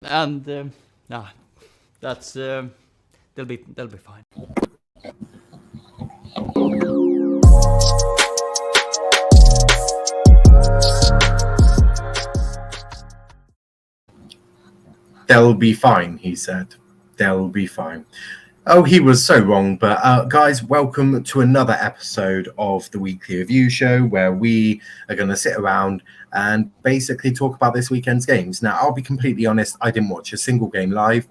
And that's they'll be fine. They'll be fine, he said. They'll be fine. Oh, he was so wrong. But guys, welcome to another episode of the Weekly Review Show, where we are going to sit around and basically talk about this weekend's games. Now, I'll be completely honest, I didn't watch a single game live.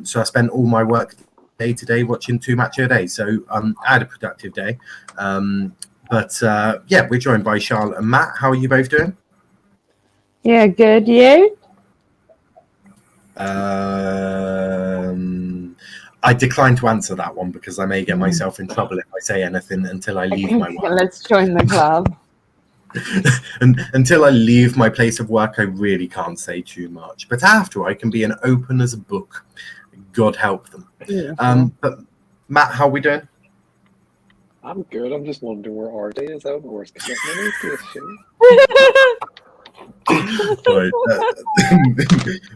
So I spent all my work day today watching 2 matches a day. So I had a productive day. But we're joined by Charl and Matt. How are you both doing? Yeah, good. You? I decline to answer that one because I may get myself in trouble if I say anything until I leave my work. Let's join the club. And until I leave my place of work, I really can't say too much. But after, I can be an open as a book. God help them. Yeah. But Matt, how are we doing? I'm good. I'm just wondering where RJ is out. Where's commitment to this show? Right.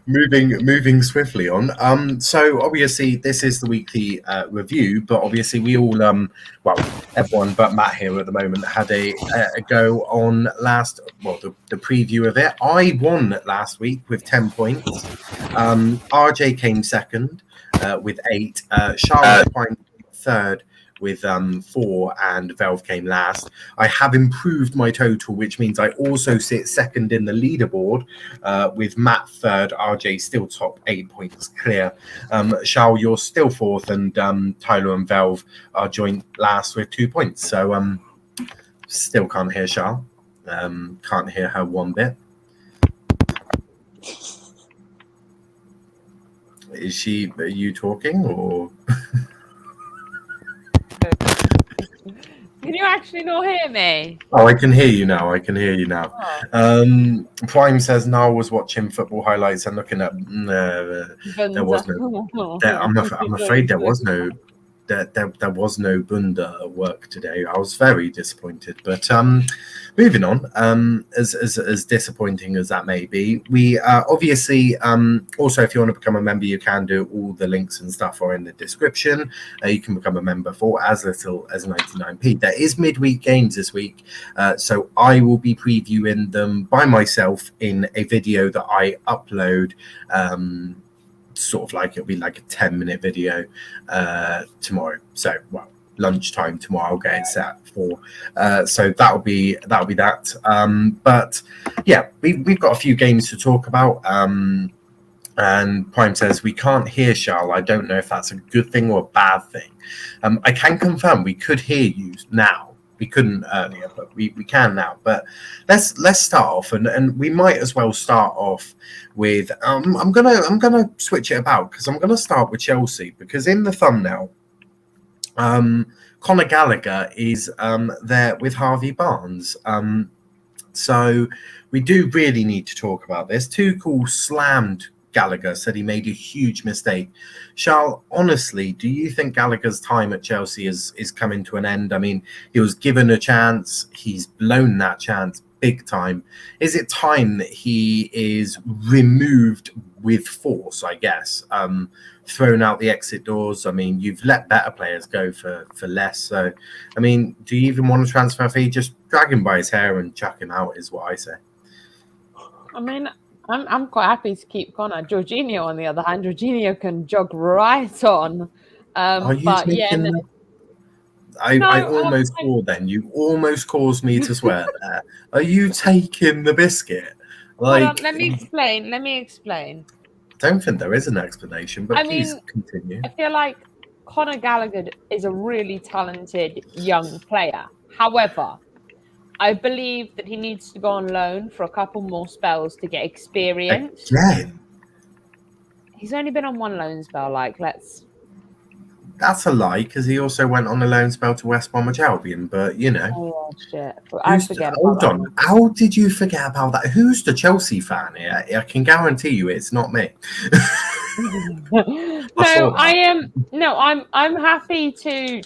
Moving swiftly on. So obviously this is the weekly review, but obviously we all everyone but Matt here at the moment had a go on the preview of it. I won last week with 10 points. RJ came second with 8. Charlotte came third with 4, and Velv came last. I have improved my total, which means I also sit second in the leaderboard with Matt third, RJ still top, 8 points clear. Charl, you're still fourth, and Tyler and Velv are joint last with 2 points. So still can't hear Charl. Can't hear her one bit. Are you talking or? Can you actually not hear me? Oh, I can hear you now. Oh. Prime says Niall was watching football highlights and looking at. There was no. I'm afraid there was no. There was no Bunda work today. I was very disappointed. But moving on, as disappointing as that may be, we obviously also, if you want to become a member, you can do. All the links and stuff are in the description. You can become a member for as little as 99p. There is midweek games this week, so I will be previewing them by myself in a video that I upload. Sort of like it'll be like a 10-minute video tomorrow. So lunchtime tomorrow I'll get it set for. So that'll be that. But yeah, we've got a few games to talk about. And Prime says we can't hear Charl. I don't know if that's a good thing or a bad thing. I can confirm we could hear you now. We couldn't earlier, but we can now. But let's start off, and we might as well start off with. I'm gonna switch it about because I'm gonna start with Chelsea because in the thumbnail, Conor Gallagher is there with Harvey Barnes. So we do really need to talk about this. Tuchel slammed Gallagher, said he made a huge mistake. Charl, honestly, do you think Gallagher's time at Chelsea is coming to an end? I mean, he was given a chance. He's blown that chance big time. Is it time that he is removed with force, I guess? Thrown out the exit doors. I mean, you've let better players go for less. So, I mean, do you even want to transfer fee? Just drag him by his hair and chuck him out is what I say. I mean, I'm quite happy to keep Conor. Jorginho, on the other hand, Jorginho can jog right on. Are you taking I almost swore then. You almost caused me to swear there. Are you taking the biscuit? Hold on, let me explain. I don't think there is an explanation, but please continue. I feel like Conor Gallagher is a really talented young player. However, I believe that he needs to go on loan for a couple more spells to get experience. Again? He's only been on one loan spell. That's a lie, because he also went on a loan spell to West Bromwich Albion, but you know. Oh, shit. I forget hold on. How did you forget about that? Who's the Chelsea fan here? I can guarantee you it's not me. I'm happy to.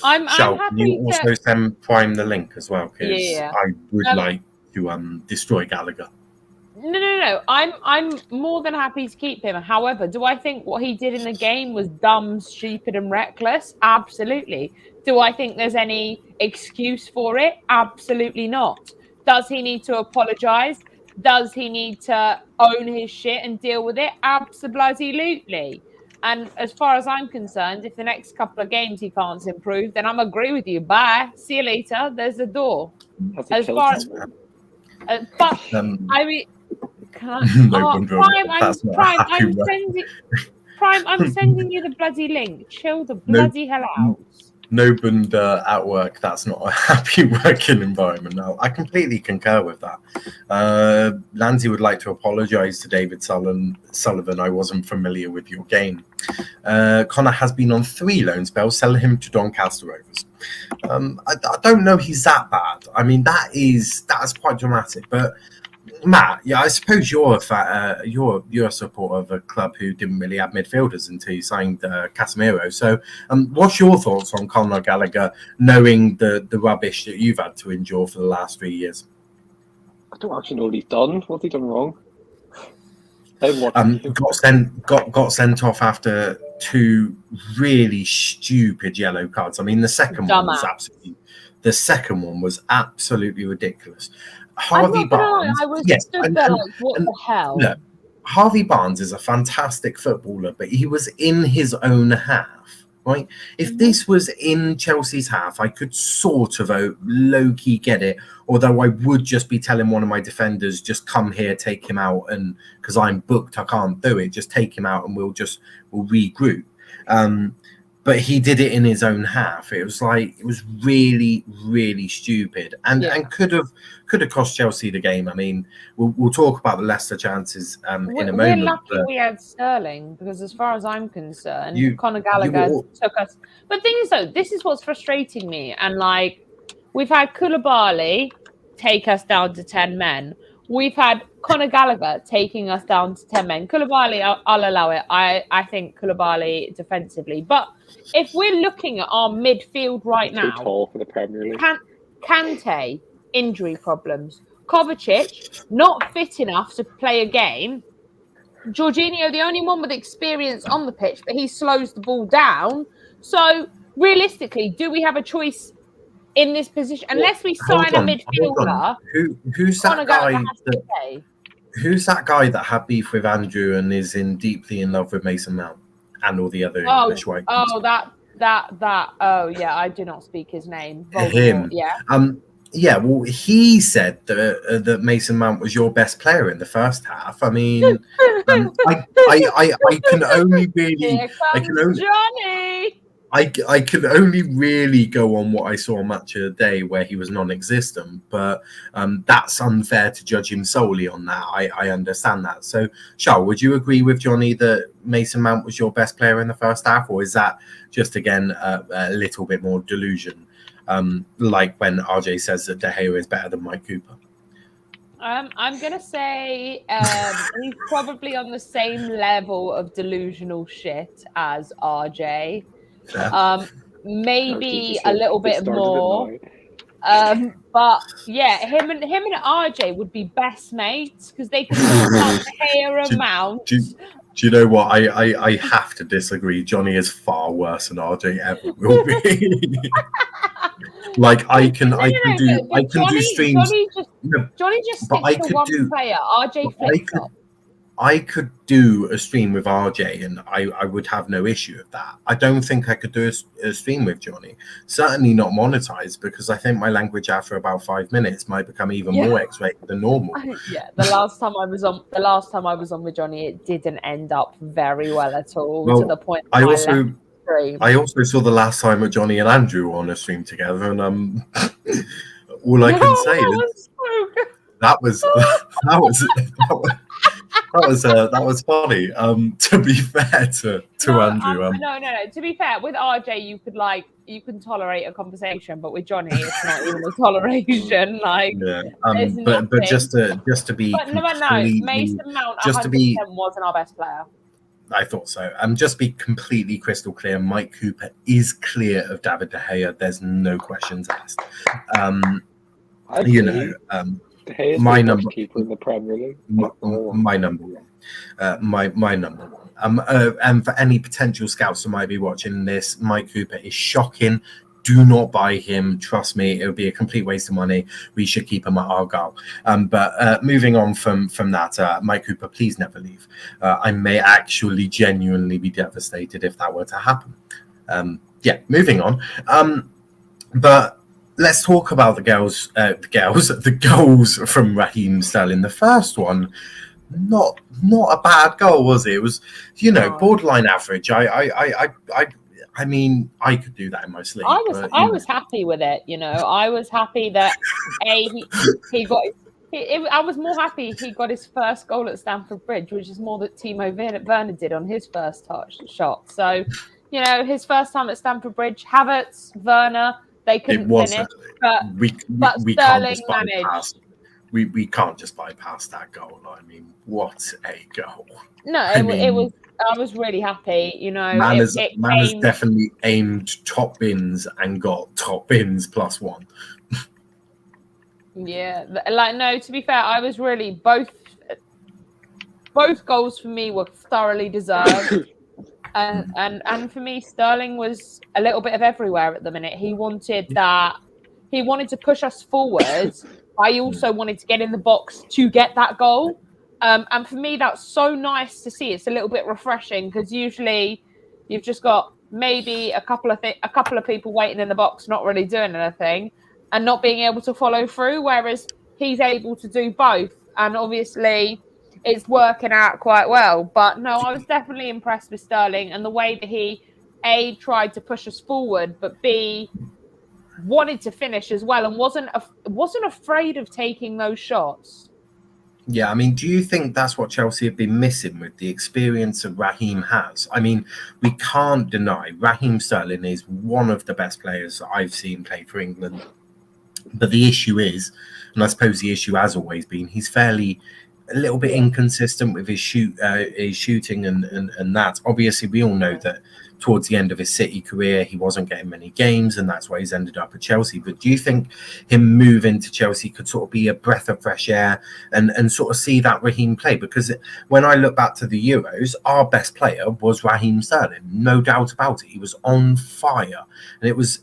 I'm happy you to also send Prime the link as well, because Yeah. I would like to destroy Gallagher. No. I'm more than happy to keep him. However, do I think what he did in the game was dumb, stupid, and reckless? Absolutely. Do I think there's any excuse for it? Absolutely not. Does he need to apologise? Does he need to own his shit and deal with it? Absolutely. And as far as I'm concerned, if the next couple of games he can't improve, then I'm agree with you. Bye. See you later. There's the door. As far as, but I mean, Prime, I'm sending you the bloody link. Chill the bloody hell out. No bunda at work. That's not a happy working environment. No, I completely concur with that. Lanzi would like to apologise to David Sullivan. I wasn't familiar with your game. Conor has been on 3 loan spells. Sell him to Doncaster Rovers. I don't know he's that bad. I mean, that's quite dramatic. But Matt, yeah, I suppose you're a supporter of a club who didn't really have midfielders until you signed Casemiro. So, what's your thoughts on Conor Gallagher, knowing the rubbish that you've had to endure for the last 3 years? I don't actually know what he's done. What's he done wrong? Got sent off after 2 really stupid yellow cards. I mean, the second one was absolutely ridiculous. Harvey Barnes. I was stood there like, what the hell? Look, Harvey Barnes is a fantastic footballer, but he was in his own half, right? If this was in Chelsea's half, I could sort of low-key get it, although I would just be telling one of my defenders, just come here, take him out, and because I'm booked, I can't do it, just take him out and we'll regroup. But he did it in his own half. It was really, really stupid, and could have cost Chelsea the game. I mean, we'll talk about the Leicester chances in a moment. We're lucky we had Sterling, because as far as I'm concerned, Conor Gallagher took us. But the thing is, though, this is what's frustrating me. And like, we've had Koulibaly take us down to 10 men. We've had Conor Gallagher taking us down to 10 men. Koulibaly, I'll allow it. I think Koulibaly defensively. But if we're looking at our midfield right now, too tall for the Premier League. Kante, injury problems. Kovacic, not fit enough to play a game. Jorginho, the only one with experience on the pitch, but he slows the ball down. So realistically, do we have a choice in this position? Unless we sign a midfielder. Who's that guy? Who's that guy that had beef with Andrew and is deeply in love with Mason Mount and all the other English white? Oh, that. Oh, yeah. I do not speak his name. Him. Yeah. Yeah. Well, he said that Mason Mount was your best player in the first half. I mean, I can only really. Johnny. I can only really go on what I saw on Match of the Day, where he was non-existent, but that's unfair to judge him solely on that. I understand that. So, Charl, would you agree with Johnny that Mason Mount was your best player in the first half, or is that just, again, a little bit more delusion, like when RJ says that De Gea is better than Mike Cooper? I'm going to say he's probably on the same level of delusional shit as RJ. Maybe a little bit more. But yeah, him and RJ would be best mates because they could talk hair and Mount. Do you know what? I have to disagree. Johnny is far worse than RJ ever will be. Like I can do streams. Johnny just sticks to one player. RJ flips up. I could do a stream with RJ and I would have no issue with that. I don't think I could do a stream with Johnny. Certainly not monetized, because I think my language after about 5 minutes might become even more X-rated than normal. Yeah, the last time I was on with Johnny, it didn't end up very well at all. To the point I also saw the last time with Johnny and Andrew on a stream together, and all I can say is that was funny. To be fair to Andrew. No. To be fair, with RJ, you can tolerate a conversation, but with Johnny, it's not even a toleration. Like, but just to be. But no, Mason Mount 100% wasn't our best player. I thought so. Just be completely crystal clear. Mike Cooper is clear of David De Gea. There's no questions asked. Hey, is My the number- worst keeper in the Premier League. my number one. My number one. And for any potential scouts who might be watching this, Mike Cooper is shocking. Do not buy him. Trust me, it would be a complete waste of money. We should keep him at Argyle. But moving on from that, Mike Cooper, please never leave. I may actually genuinely be devastated if that were to happen. Moving on. But let's talk about the goals from Raheem Sterling. The first one, not a bad goal, was it? It was, borderline average. I mean, I could do that in my sleep. I was happy with it. I was happy that he got. I was more happy he got his first goal at Stamford Bridge, which is more than Timo Werner did on his first shot. So, his first time at Stamford Bridge, Havertz, Werner, they couldn't finish. But we Sterling can't just managed. bypass. We can't just bypass that goal. I mean, what a goal! No, it was. I was really happy. Man has definitely aimed top bins and got top bins +1. Yeah, no. To be fair, I was really both goals for me were thoroughly deserved, and for me, Sterling was a little bit of everywhere at the minute. He wanted to push us forwards. I also wanted to get in the box to get that goal. And for me, that's so nice to see. It's a little bit refreshing because usually you've just got maybe a couple of people waiting in the box, not really doing anything, and not being able to follow through. Whereas he's able to do both, and obviously it's working out quite well. But no, I was definitely impressed with Sterling and the way that he A, tried to push us forward, but B, wanted to finish as well and wasn't afraid of taking those shots. Yeah, I mean, do you think that's what Chelsea have been missing with the experience that Raheem has? I mean, we can't deny Raheem Sterling is one of the best players I've seen play for England. But the issue is, and I suppose the issue has always been, he's a little bit inconsistent with his shooting and that. Obviously, we all know that towards the end of his City career, he wasn't getting many games, and that's why he's ended up at Chelsea. But do you think him moving to Chelsea could sort of be a breath of fresh air and sort of see that Raheem play? Because when I look back to the Euros, our best player was Raheem Sterling, no doubt about it. He was on fire, and it was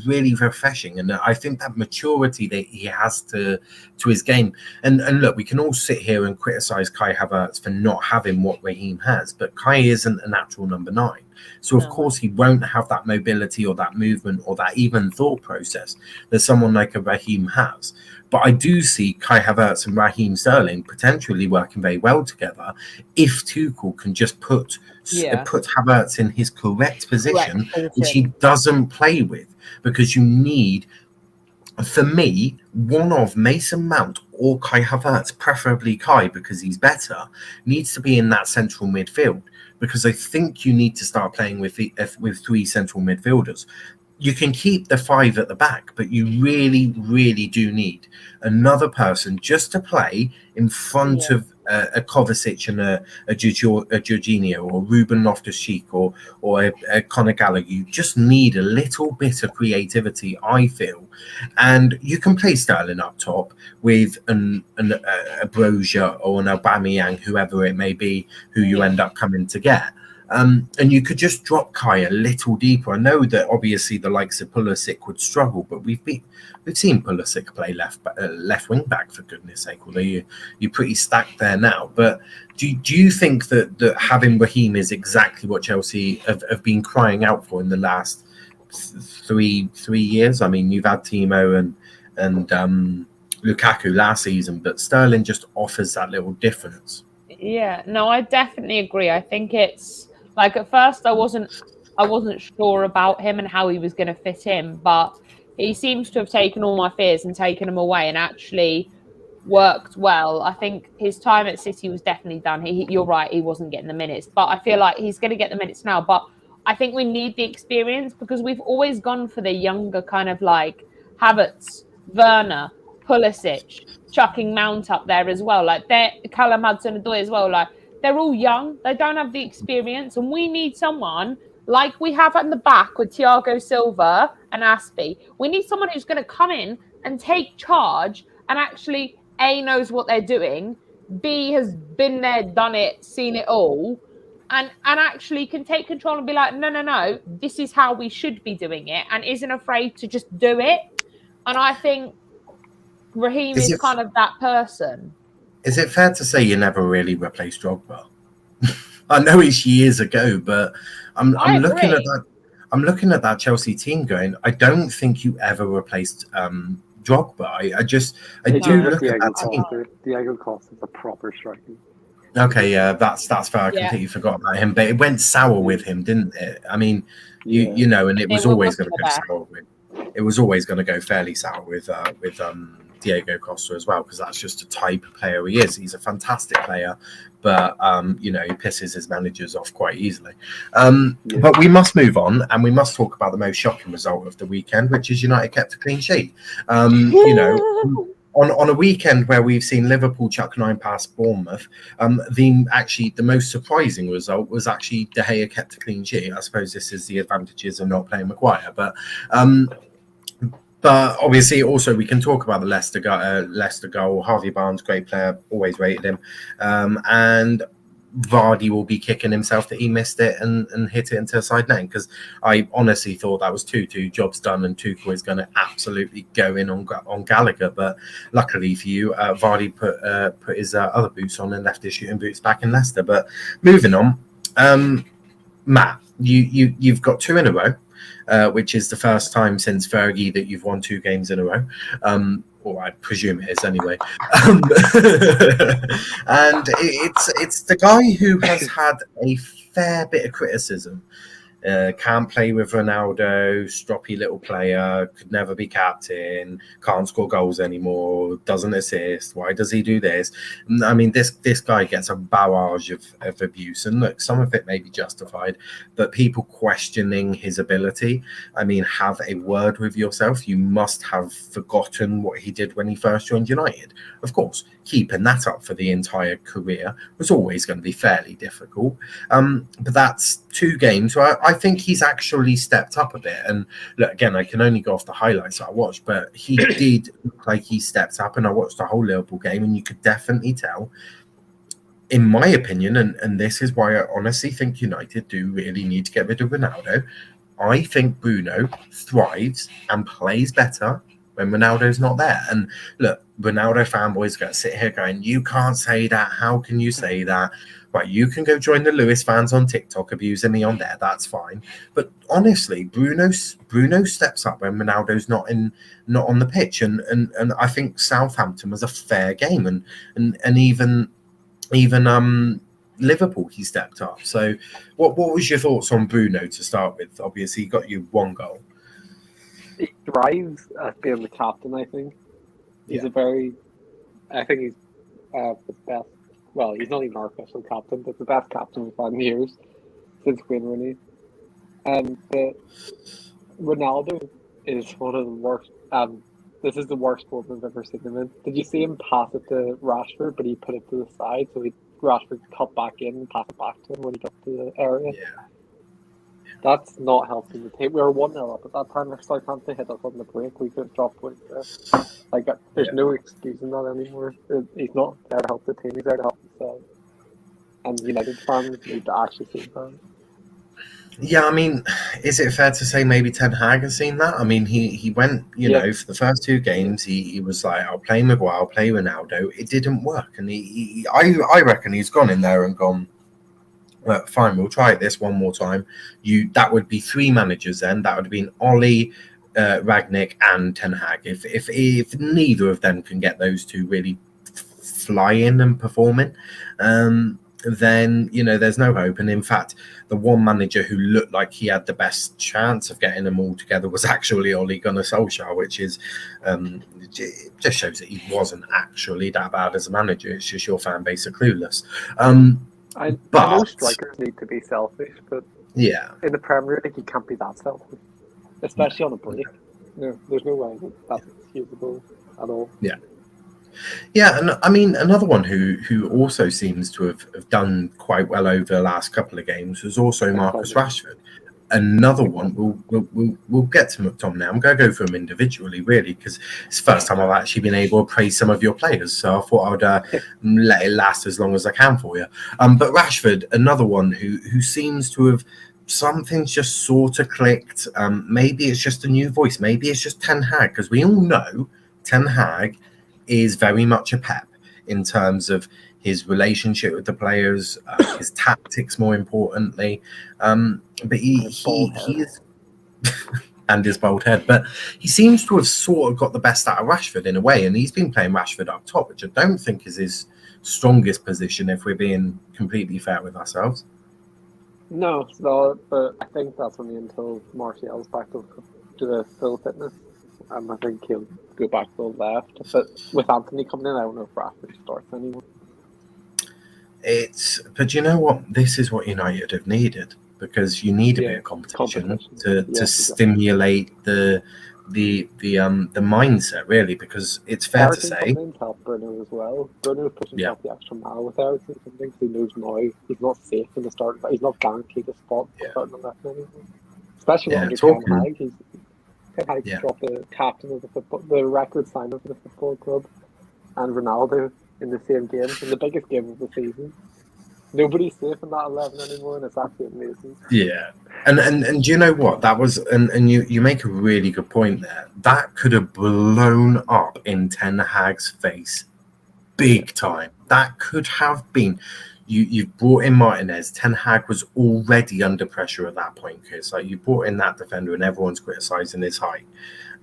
really refreshing. And I think that maturity that he has to his game. And look, we can all sit here and criticize Kai Havertz for not having what Raheem has, but Kai isn't a natural number 9. So, of course, he won't have that mobility or that movement or that even thought process that someone like a Raheem has. But I do see Kai Havertz and Raheem Sterling potentially working very well together if Tuchel can just put Havertz in his correct position, which he doesn't play with, because you need, for me, one of Mason Mount or Kai Havertz, preferably Kai because he's better, needs to be in that central midfield. Because I think you need to start playing with 3 central midfielders. You can keep the 5 at the back, but you really, really do need another person just to play in front of a Kovacic and a Jorginho or Ruben Loftus-Cheek or a Conor Gallagher. You just need a little bit of creativity, I feel. And you can play Sterling up top with a Brozier or an Aubameyang, whoever it may be, who you end up coming to get. And you could just drop Kai a little deeper. I know that obviously the likes of Pulisic would struggle, but we've seen Pulisic play left wing back, for goodness sake. Although you're pretty stacked there now. But do you think that having Raheem is exactly what Chelsea have been crying out for in the last 3 years? I mean, you've had Timo and Lukaku last season, but Sterling just offers that little difference. Yeah, no, I definitely agree. I think it's like at first I wasn't sure about him and how he was going to fit in, but he seems to have taken all my fears and taken them away and actually worked well. I think his time at City was definitely done. You're right, he wasn't getting the minutes, but I feel like he's going to get the minutes now. But I think we need the experience because we've always gone for the younger kind of like Havertz, Werner, Pulisic, chucking Mount up there as well. Like they're Callum Hudson-Odoi as well. Like they're all young. They don't have the experience, and we need someone like we have at the back with Thiago Silva and Aspie. We need someone who's going to come in and take charge and actually A, knows what they're doing, B, has been there, done it, seen it all, and actually can take control and be like, no, this is how we should be doing it, and isn't afraid to just do it. And I think Raheem is kind of that person. Is it fair to say you never really replaced Drogba? I know it's years ago, but I'm looking at that. I'm looking at that Chelsea team going, I don't think you ever replaced Drogba. I do look at that team. Diego Costa is a proper striker. Okay, yeah, that's fair. I completely forgot about him, but it went sour with him, didn't it? I mean, you know, and it was always going to go sour with. It was always going to go fairly sour with Diego Costa as well, because that's just a type of player he is. He's a fantastic player, but you know, he pisses his managers off quite easily. But we must move on, and we must talk about the most shocking result of the weekend, which is United kept a clean sheet. You know, on a weekend where we've seen Liverpool chuck 9 past Bournemouth, the most surprising result was actually De Gea kept a clean sheet. I suppose this is the advantages of not playing Maguire, but obviously, also we can talk about the Leicester goal. Harvey Barnes, great player, always rated him, and Vardy will be kicking himself that he missed it and hit it into a side net, because I honestly thought that was 2-2, job's done, and Tuchel is going to absolutely go in on Gallagher. But luckily for you, Vardy put his other boots on and left his shooting boots back in Leicester. But moving on, Matt, you've got 2 in a row, which is the first time since Fergie that you've won 2 games in a row. Or I presume it is anyway. And it's the guy who has had a fair bit of criticism. Can't play with Ronaldo, stroppy little player, could never be captain, can't score goals anymore, doesn't assist, why does he do this? I mean, this guy gets a barrage of abuse, and look, some of it may be justified, but people questioning his ability. I mean, have a word with yourself. You must have forgotten what he did when he first joined United. Of course, keeping that up for the entire career was always going to be fairly difficult, but that's 2 games. So I think he's actually stepped up a bit. And look, again, I can only go off the highlights I watched, but he did look like he stepped up. And I watched the whole Liverpool game, and you could definitely tell, in my opinion, and this is why I honestly think United do really need to get rid of Ronaldo. I think Bruno thrives and plays better when Ronaldo's not there. And look, Ronaldo fanboys going to sit here going, you can't say that. How can you say that? Right, you can go join the Lewis fans on TikTok abusing me on there. That's fine. But honestly, Bruno steps up when Ronaldo's not on the pitch. And I think Southampton was a fair game. And even Liverpool, he stepped up. So what was your thoughts on Bruno to start with? Obviously, he got you 1 goal. He thrives at being the captain, I think. He's I think he's the best. Well, he's not even our official captain, but the best captain we've had in years since Wayne Rooney. But Ronaldo is one of the worst. This is the worst form I've ever seen him in. Did you see him pass it to Rashford, but he put it to the side, so Rashford cut back in and passed it back to him when he got to the area? Yeah. That's not helping the team. We were 1-0 up at that time. If Southampton hit us on the break, we could have dropped points there. Like, there's no excuse in that anymore. He's not there to help the team. He's there to help himself. And United fans need to actually see that. Yeah, I mean, is it fair to say maybe Ten Hag has seen that? I mean, he went, you know, for the first 2 games, he was like, I'll play Maguire, I'll play Ronaldo. It didn't work. And I reckon he's gone in there and gone, fine, we'll try it this one more time. That would be 3 managers then. That would have been Ollie, Ragnick, and Ten Hag. If neither of them can get those 2 really flying and performing, then, you know, there's no hope. And in fact, the one manager who looked like he had the best chance of getting them all together was actually Ole Gunnar Solskjaer, which is it just shows that he wasn't actually that bad as a manager. It's just your fan base are clueless. I know strikers need to be selfish, but yeah, in the Premier League, you can't be that selfish, especially on a break. No, there's no way that's excusable at all. Yeah. Yeah, and I mean, another one who also seems to have done quite well over the last couple of games was also Marcus Rashford. another one, we'll get to McTominay. I'm going to go for him individually, really, because it's the first time I've actually been able to praise some of your players. So I thought I'd let it last as long as I can for you. But Rashford, another one who seems to have something's just sort of clicked. Maybe it's just a new voice. Maybe it's just Ten Hag, because we all know Ten Hag is very much a Pep in terms of his relationship with the players, his tactics, more importantly. But he is, and his bald head. But he seems to have sort of got the best out of Rashford in a way, and he's been playing Rashford up top, which I don't think is his strongest position, if we're being completely fair with ourselves. No, it's not. But I think that's only until Martial's back to the full fitness. I think he'll go back to the left. But with Anthony coming in, I don't know if Rashford starts anymore. But you know what? This is what United have needed, because you need a bit of competition. To stimulate the mindset, really, because it's fair to say. Help Bruno as well. Bruno pushing himself the extra mile with Ericsson. Something he knows now he's not safe in the start. He's not guaranteed a spot starting on left anymore. Especially under Ten Hag. He's dropped the captain of the record signer for the football club, and Ronaldo in the same game, in the biggest game of the season. Nobody's safe in that 11 anymore, and it's absolutely amazing. Yeah, and you know what? That was, and you make a really good point there. That could have blown up in Ten Hag's face, big time. That could have been. You've brought in Martinez. Ten Hag was already under pressure at that point, because like you brought in that defender, and everyone's criticising his height.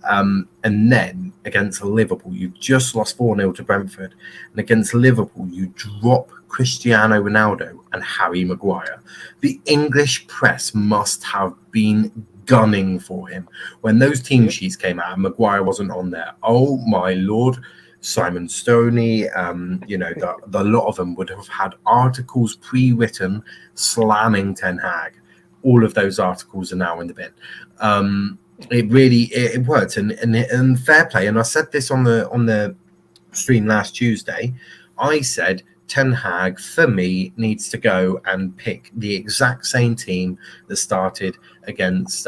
And then against Liverpool, you just lost 4-0 to Brentford. And against Liverpool, you drop Cristiano Ronaldo and Harry Maguire. The English press must have been gunning for him. When those team sheets came out and Maguire wasn't on there, oh my Lord, Simon Stoney, the lot of them would have had articles pre-written slamming Ten Hag. All of those articles are now in the bin. It worked, and fair play. And I said this on the stream last Tuesday. I said Ten Hag, for me, needs to go and pick the exact same team that started against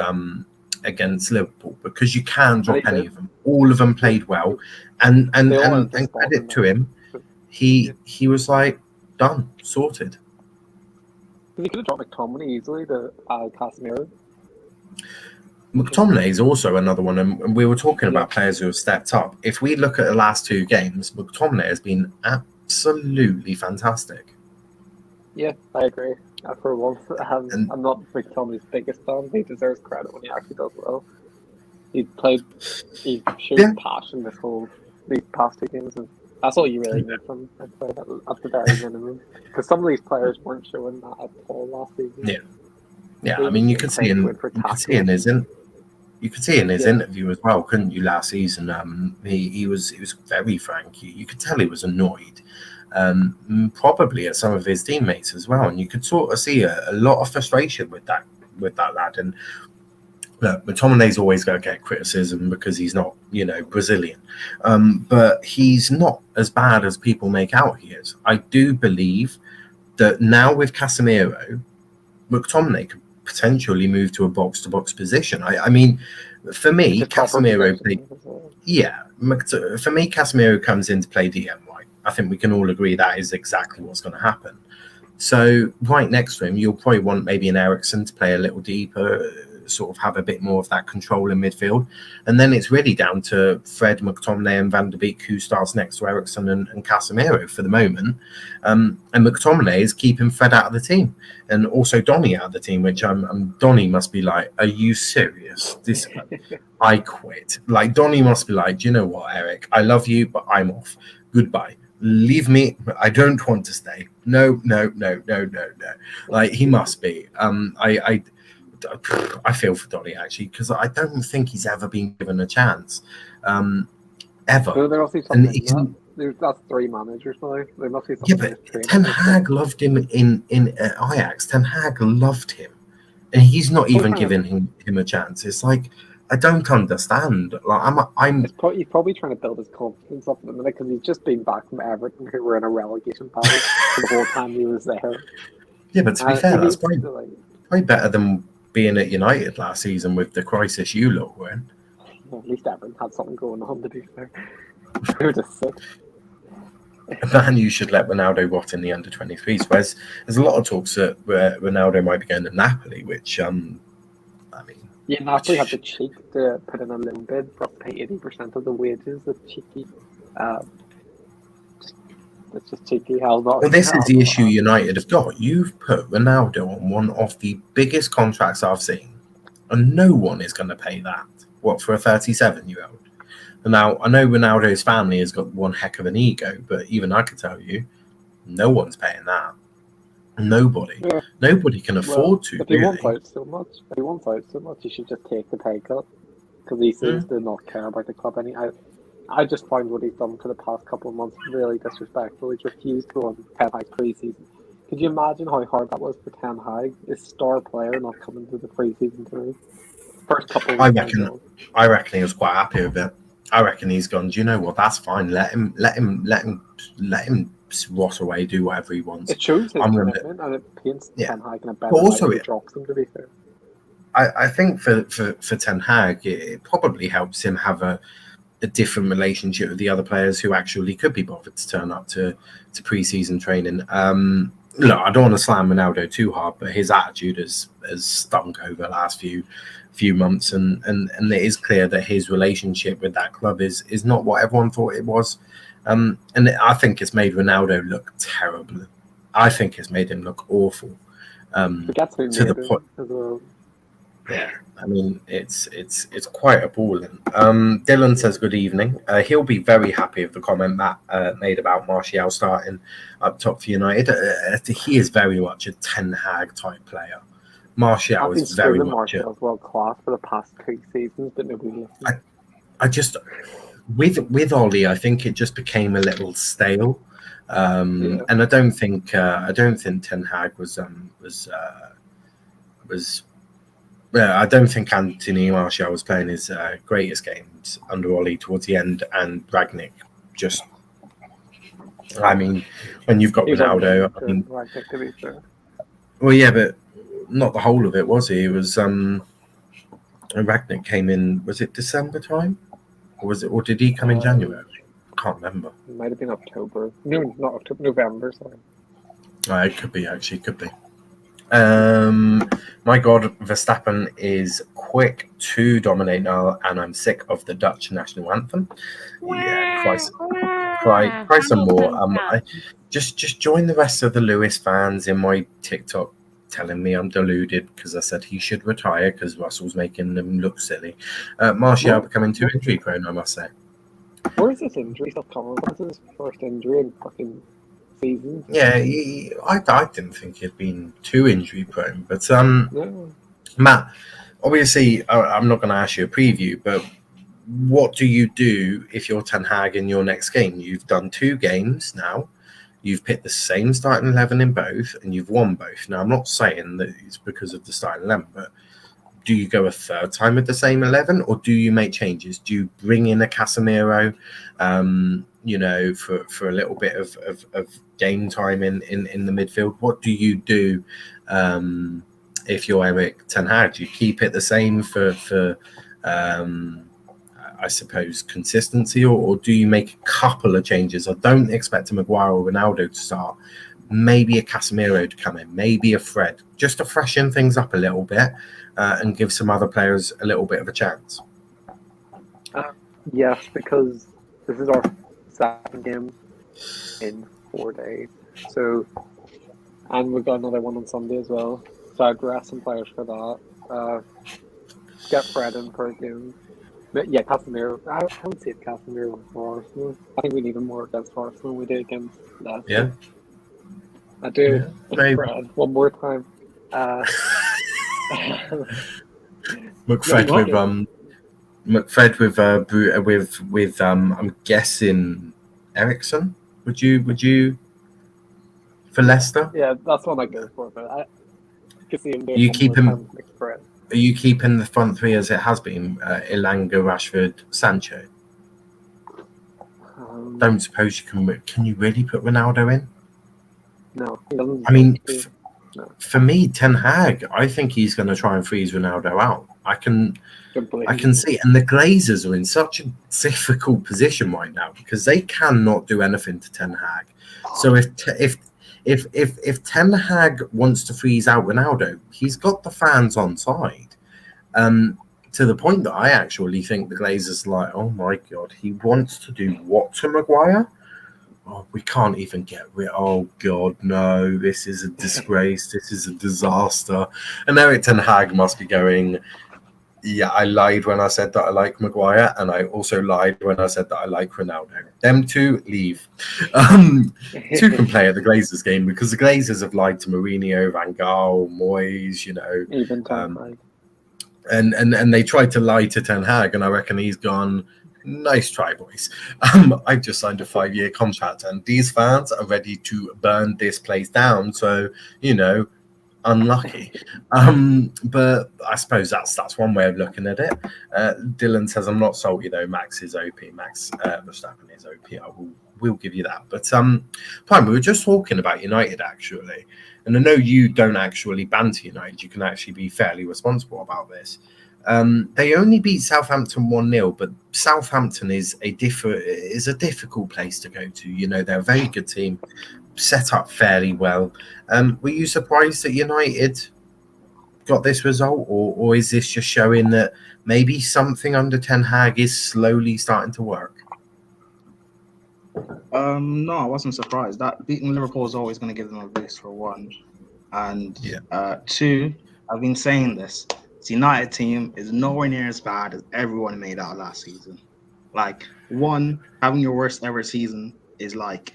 Liverpool, because you can't drop any of them. All of them played well, and credit to him, he was like, done, sorted. He could have dropped McTominay easily to Casemiro. McTominay is also another one, and we were talking about players who have stepped up. If we look at the last two games, McTominay has been absolutely fantastic. Yeah, I agree. For once, I'm not McTominay's biggest fan. He deserves credit when he actually does well. He showed passion these past two games, and that's all you really need from him. At the very minimum, because some of these players weren't showing that at all last season. Yeah. I mean, you could see in his interview as well, couldn't you? Last season, he was very frank. You could tell he was annoyed, probably at some of his teammates as well, and you could sort of see a lot of frustration with that lad. And look, McTominay's always going to get criticism because he's not, Brazilian, but he's not as bad as people make out he is. I do believe that now with Casemiro, McTominay could potentially move to a box-to-box position. I mean, for me, Casemiro comes in to play DM right. I think we can all agree that is exactly what's going to happen. So right next to him, you'll probably want maybe an Ericsson to play a little deeper, sort of have a bit more of that control in midfield. And then it's really down to Fred, McTominay and Van der Beek, who starts next to Ericsson and Casemiro for the moment. And McTominay is keeping Fred out of the team, and also Donny out of the team, which Donny must be like, are you serious? I quit. Like, Donny must be like, do you know what, Eric? I love you, but I'm off. Goodbye. Leave me. I don't want to stay. No. Like, he must be. I feel for Donny, actually, because I don't think he's ever been given a chance, ever. So there must be something. That's three managers now. There must be something. Yeah, but Ten Hag loved him in Ajax. Ten Hag loved him, and he's not even giving him a chance. It's like, I don't understand. Like, He's probably trying to build his confidence up at the minute, because he's just been back from Everton, who were in a relegation battle the whole time he was there. Yeah, but to be fair, that's probably better than being at United last season with the crisis you lot were in. Well, at least Everton had something going on, to be fair. They were just sick. Man, you should let Ronaldo rot in the under-23s. Whereas there's a lot of talks that where Ronaldo might be going to Napoli, which I mean, Yeah, Napoli have the cheek to put in a loan bid for up to 80% of the wages. That's cheeky. That's just cheeky. Well, this is the issue United have got. You've put Ronaldo on one of the biggest contracts I've seen, and no one is going to pay that. What, for a 37-year-old? Now, I know Ronaldo's family has got one heck of an ego, but even I can tell you, no one's paying that. Nobody. Yeah. Nobody can afford to. If he wants out so much, he should just take the pay cut, because he seems to not care about the club any. I just find what he's done for the past couple of months really disrespectful. He's refused to go on Ten Hag pre-season. Could you imagine how hard that was for Ten Hag, his star player, not coming to the pre-season tour? First couple of I reckon he was quite happy with it. I reckon he's gone, do you know what, that's fine. Let him rot away, do whatever he wants. It shows his commitment, and it paints Ten Hag in a better light than it drops him, to be fair. I think for Ten Hag, it probably helps him have a different relationship with the other players who actually could be bothered to turn up to pre-season training. Look, I don't want to slam Ronaldo too hard, but his attitude has stunk over the last few months, and it is clear that his relationship with that club is not what everyone thought it was. And I think it's made Ronaldo look terrible. I think it's made him look awful. To the point. Well. Yeah, I mean, it's quite appalling. Dylan says good evening. He'll be very happy with the comment Matt made about Martial starting up top for United. He is very much a Ten Hag type player. Martial is very much Martial's world class for the past 3 seasons, but nobody listens. I just with Ollie, I think it just became a little stale, and I don't think Ten Hag was. I don't think Anthony Martial was playing his greatest games under Ollie towards the end, and Ragnick just. I mean, when you've got Ronaldo, I mean, well, yeah, but not the whole of it, was he? It was Ragnick came in. Was it December time, or did he come in January? I can't remember. It might have been October. No, not October. November. Sorry. It could be actually. Could be. My God, Verstappen is quick to dominate now, and I'm sick of the Dutch national anthem. Yeah, cry some more. Just join the rest of the Lewis fans in my TikTok telling me I'm deluded because I said he should retire because Russell's making them look silly. Martial becoming too injury prone, I must say. Where is this injury stuff coming from? This is his first injury in fucking season. Yeah, I didn't think he'd been too injury prone, but Matt, obviously I'm not going to ask you a preview, but what do you do if you're Ten Hag in your next game? You've done 2 games now. You've picked the same starting 11 in both, and you've won both. Now, I'm not saying that it's because of the starting 11, but do you go a third time with the same 11, or do you make changes? Do you bring in a Casemiro, for a little bit of game time in the midfield? What do you do if you're Eric Ten Hag? Do you keep it the same for I suppose, consistency, or do you make a couple of changes? I don't expect a Maguire or Ronaldo to start. Maybe a Casemiro to come in, maybe a Fred, just to freshen things up a little bit and give some other players a little bit of a chance. Yes, because this is our 2nd game in 4 days. So, and we've got another one on Sunday as well. So I'd rest some players for that. Get Fred in for a game. But yeah, Casemiro. I would say Casemiro for Arsenal. I think we need him more against Arsenal than we did against Leicester. Yeah. I do. Yeah, Fred, one more time. McFred with I'm guessing Ericsson. Would you for Leicester? Yeah, that's one I go for. But I can see him doing. You keep him. Are you keeping the front 3 as it has been? Elanga, Rashford, Sancho. Don't suppose you can. Can you really put Ronaldo in? No. I mean, For me, Ten Hag, I think he's going to try and freeze Ronaldo out. I can see, and the Glazers are in such a difficult position right now because they cannot do anything to Ten Hag. So if Ten Hag wants to freeze out Ronaldo, he's got the fans on side. To the point that I actually think the Glazers are like, oh my God, he wants to do what to Maguire? Oh, we can't even get rid. Oh God, no! This is a disgrace. This is a disaster. And Eric Ten Hag must be going, yeah, I lied when I said that I like Maguire, and I also lied when I said that I like Ronaldo. Them two leave. Two can play at the Glazers game because the Glazers have lied to Mourinho, Van Gaal, Moyes, even Ten Hag. And they tried to lie to Ten Hag, and I reckon he's gone, nice try, boys. I've just signed a 5-year contract, and these fans are ready to burn this place down. So, unlucky. But I suppose that's one way of looking at it. Dylan says, I'm not salty though. Max is OP. Max Verstappen is OP. We'll give you that. But Prime, we were just talking about United actually. And I know you don't actually banter United. You can actually be fairly responsible about this. They only beat Southampton 1-0, but Southampton is a difficult place to go to. They're a very good team, set up fairly well. Were you surprised that United got this result, or is this just showing that maybe something under Ten Hag is slowly starting to work? No, I wasn't surprised. That beating Liverpool is always going to give them a boost for one, and two. I've been saying this. The United team is nowhere near as bad as everyone made out last season. Like, one, having your worst ever season is like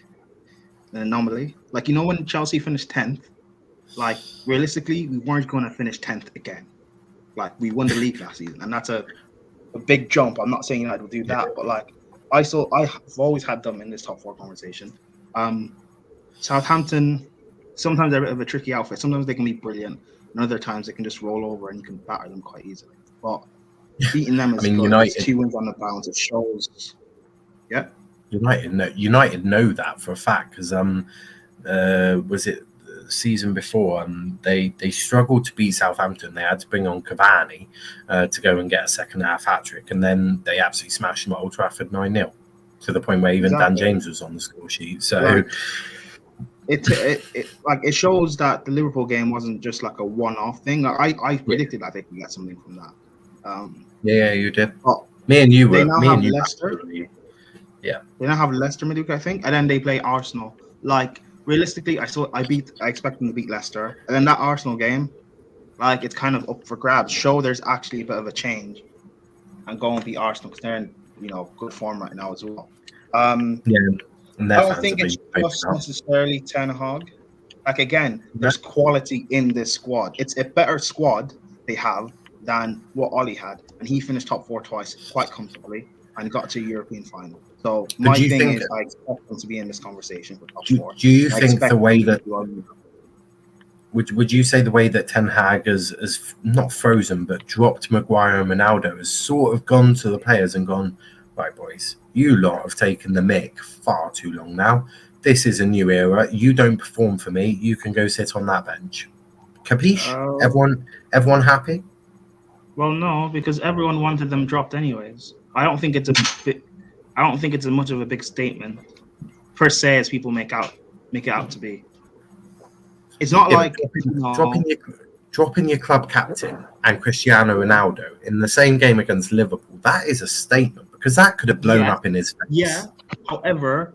an anomaly. Like, when Chelsea finished 10th, like, realistically, we weren't going to finish 10th again. Like, we won the league last season, and that's a big jump. I'm not saying United will do that, but like, I've always had them in this top 4 conversation. Southampton, sometimes they're a bit of a tricky outfit. Sometimes they can be brilliant, and other times they can just roll over and you can batter them quite easily. But beating them is good. United, it's 2 wins on the bounce. It shows. Yeah. United know that for a fact because was it the season before? They struggled to beat Southampton. They had to bring on Cavani to go and get a second half hat trick, and then they absolutely smashed them at Old Trafford 9-0 to the point where even Dan James was on the score sheet. So. Right. It shows that the Liverpool game wasn't just like a one-off thing. I predicted that they could get something from that. Yeah, you did. Me and you were. They now me have and you Leicester. Yeah. They now have Leicester midweek, I think, and then they play Arsenal. Like, realistically, I expect them to beat Leicester, and then that Arsenal game, like, it's kind of up for grabs. Show there's actually a bit of a change, and go and beat Arsenal because they're in good form right now as well. I don't think it's just necessarily Ten Hag. Like, again, there's quality in this squad. It's a better squad they have than what Ollie had, and he finished top 4 twice quite comfortably and got to a European final. So my thing is, I expect them to be in this conversation for top 4. Do you think the way that would you say the way that Ten Hag has not frozen but dropped Maguire and Ronaldo has sort of gone to the players and gone, right, boys, you lot have taken the mick far too long now. This is a new era. You don't perform for me. You can go sit on that bench. Capiche? Everyone happy? Well, no, because everyone wanted them dropped anyways. I don't think it's as much of a big statement per se as people make it out to be. It's not like dropping your club captain and Cristiano Ronaldo in the same game against Liverpool. That is a statement because that could have blown up in his face. Yeah. However,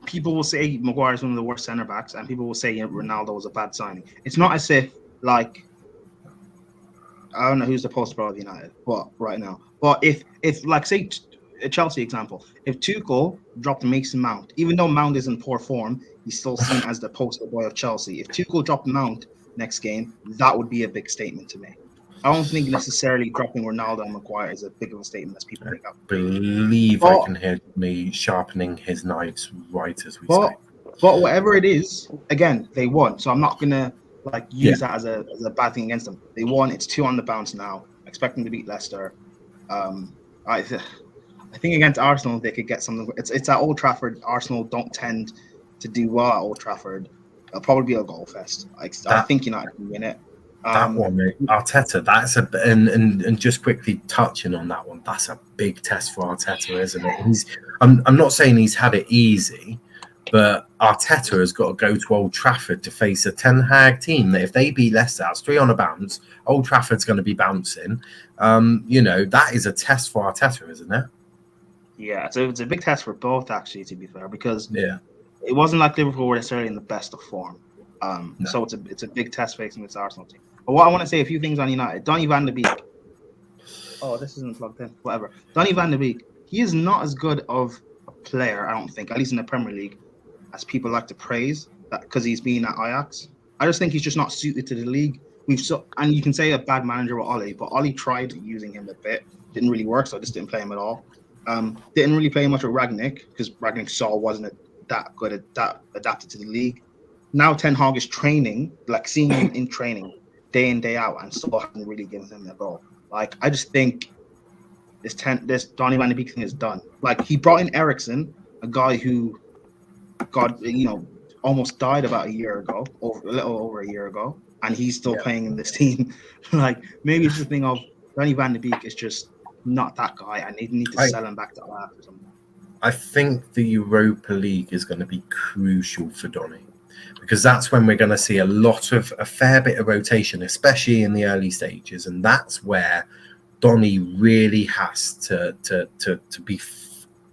people will say Maguire is one of the worst centre backs, and people will say Ronaldo was a bad signing. It's not as if like I don't know who's the poster boy of United, but right now. But if like say a Chelsea example, if Tuchel dropped Mason Mount, even though Mount is in poor form, he's still seen as the poster boy of Chelsea. If Tuchel dropped Mount next game, that would be a big statement to me. I don't think necessarily dropping Ronaldo and Maguire is a big of a statement as people make up. I believe I can hear me sharpening his knives right as we say. But whatever it is, again, they won. So I'm not gonna use that as a bad thing against them. They won. It's 2 on the bounce now. Expecting to beat Leicester. I think against Arsenal they could get something. It's at Old Trafford. Arsenal don't tend to do well at Old Trafford. It'll probably be a goal fest. I think United can win it. That one, mate, Arteta. That's and just quickly touching on that one. That's a big test for Arteta, isn't it? I'm not saying he's had it easy, but Arteta has got to go to Old Trafford to face a Ten Hag team that if they beat Leicester, that's 3 on a bounce. Old Trafford's going to be bouncing. That is a test for Arteta, isn't it? Yeah, so it's a big test for both, actually, to be fair, because it wasn't like Liverpool were necessarily in the best of form. No. So it's a big test facing this Arsenal team. But what I want to say, a few things on United. Donny van de Beek. Oh, this isn't plugged in. Whatever. Donny van de Beek. He is not as good of a player, I don't think, at least in the Premier League, as people like to praise, that because he's been at Ajax. I just think he's just not suited to the league. And you can say a bad manager with Ollie, but Ollie tried using him a bit. Didn't really work, so I just didn't play him at all. Didn't really play much with Ragnick because Ragnick wasn't that good that adapted to the league. Now Ten Hag is training, like seeing him in training day in, day out, and still hasn't really given him a go. Like, I just think this Donny van de Beek thing is done. Like, he brought in Ericsson, a guy who almost died about a little over a year ago, and he's still playing in this team. Like, maybe it's the thing of Donny van de Beek is just not that guy, and they need to sell him back to Ajax or something. I think the Europa League is going to be crucial for Donny, because that's when we're going to see a fair bit of rotation, especially in the early stages, and that's where Donny really has to be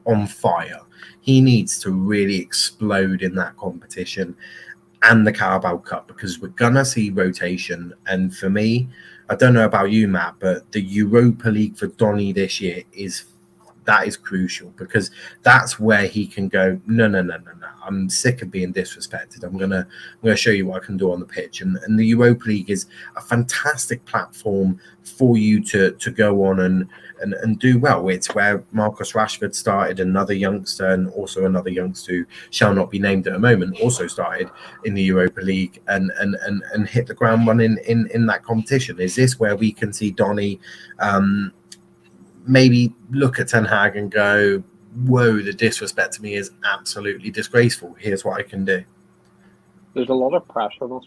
on fire. He needs to really explode in that competition and the Carabao Cup, because we're going to see rotation. And for me, I don't know about you, Matt, but the Europa League for Donny this year is crucial, because that's where he can go, no, I'm sick of being disrespected. I'm gonna show you what I can do on the pitch. And the Europa League is a fantastic platform for you to go on and do well. It's where Marcus Rashford started, another youngster, and also another youngster who shall not be named at the moment, also started in the Europa League and hit the ground running in that competition. Is this where we can see Donny maybe look at Ten Hag and go, whoa, the disrespect to me is absolutely disgraceful. Here's what I can do. There's a lot of pressure on us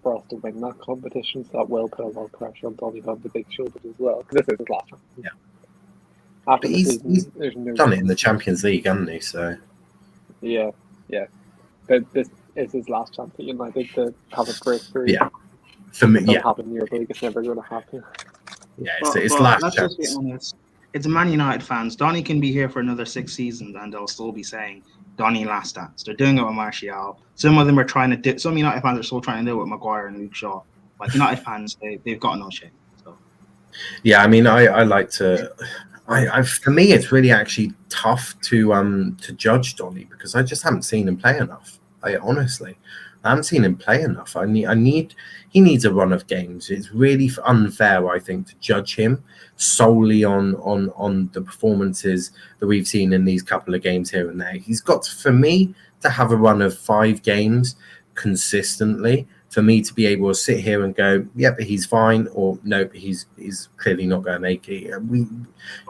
for us to win that competition, so that will put a lot of pressure on Donny van de Beek's shoulders as well, because this is his last one. Yeah. After but he's done it in the Champions League, hasn't he? So yeah. But this is his last chance at United to have a breakthrough. Yeah. For me, It'll happen in Europa League. It's never going to happen. Yeah, it's last let's chance. just be honest. It's Man United fans. Donny can be here for another 6 seasons, and they'll still be saying Donny last dance. They're doing it with Martial. Some of them are trying to do. Some United fans are still trying to do it with Maguire and Luke Shaw. Like, United fans, they've got no shame. So. Yeah, I mean, I like to. For me, it's really actually tough to judge Donny, because I just haven't seen him play enough. I haven't seen him play enough. He needs a run of games. It's really unfair, I think, to judge him solely on the performances that we've seen in these couple of games here and there. He's got, for me, to have a run of 5 games consistently for me to be able to sit here and go, yeah, but he's fine, or no, he's clearly not going to make it.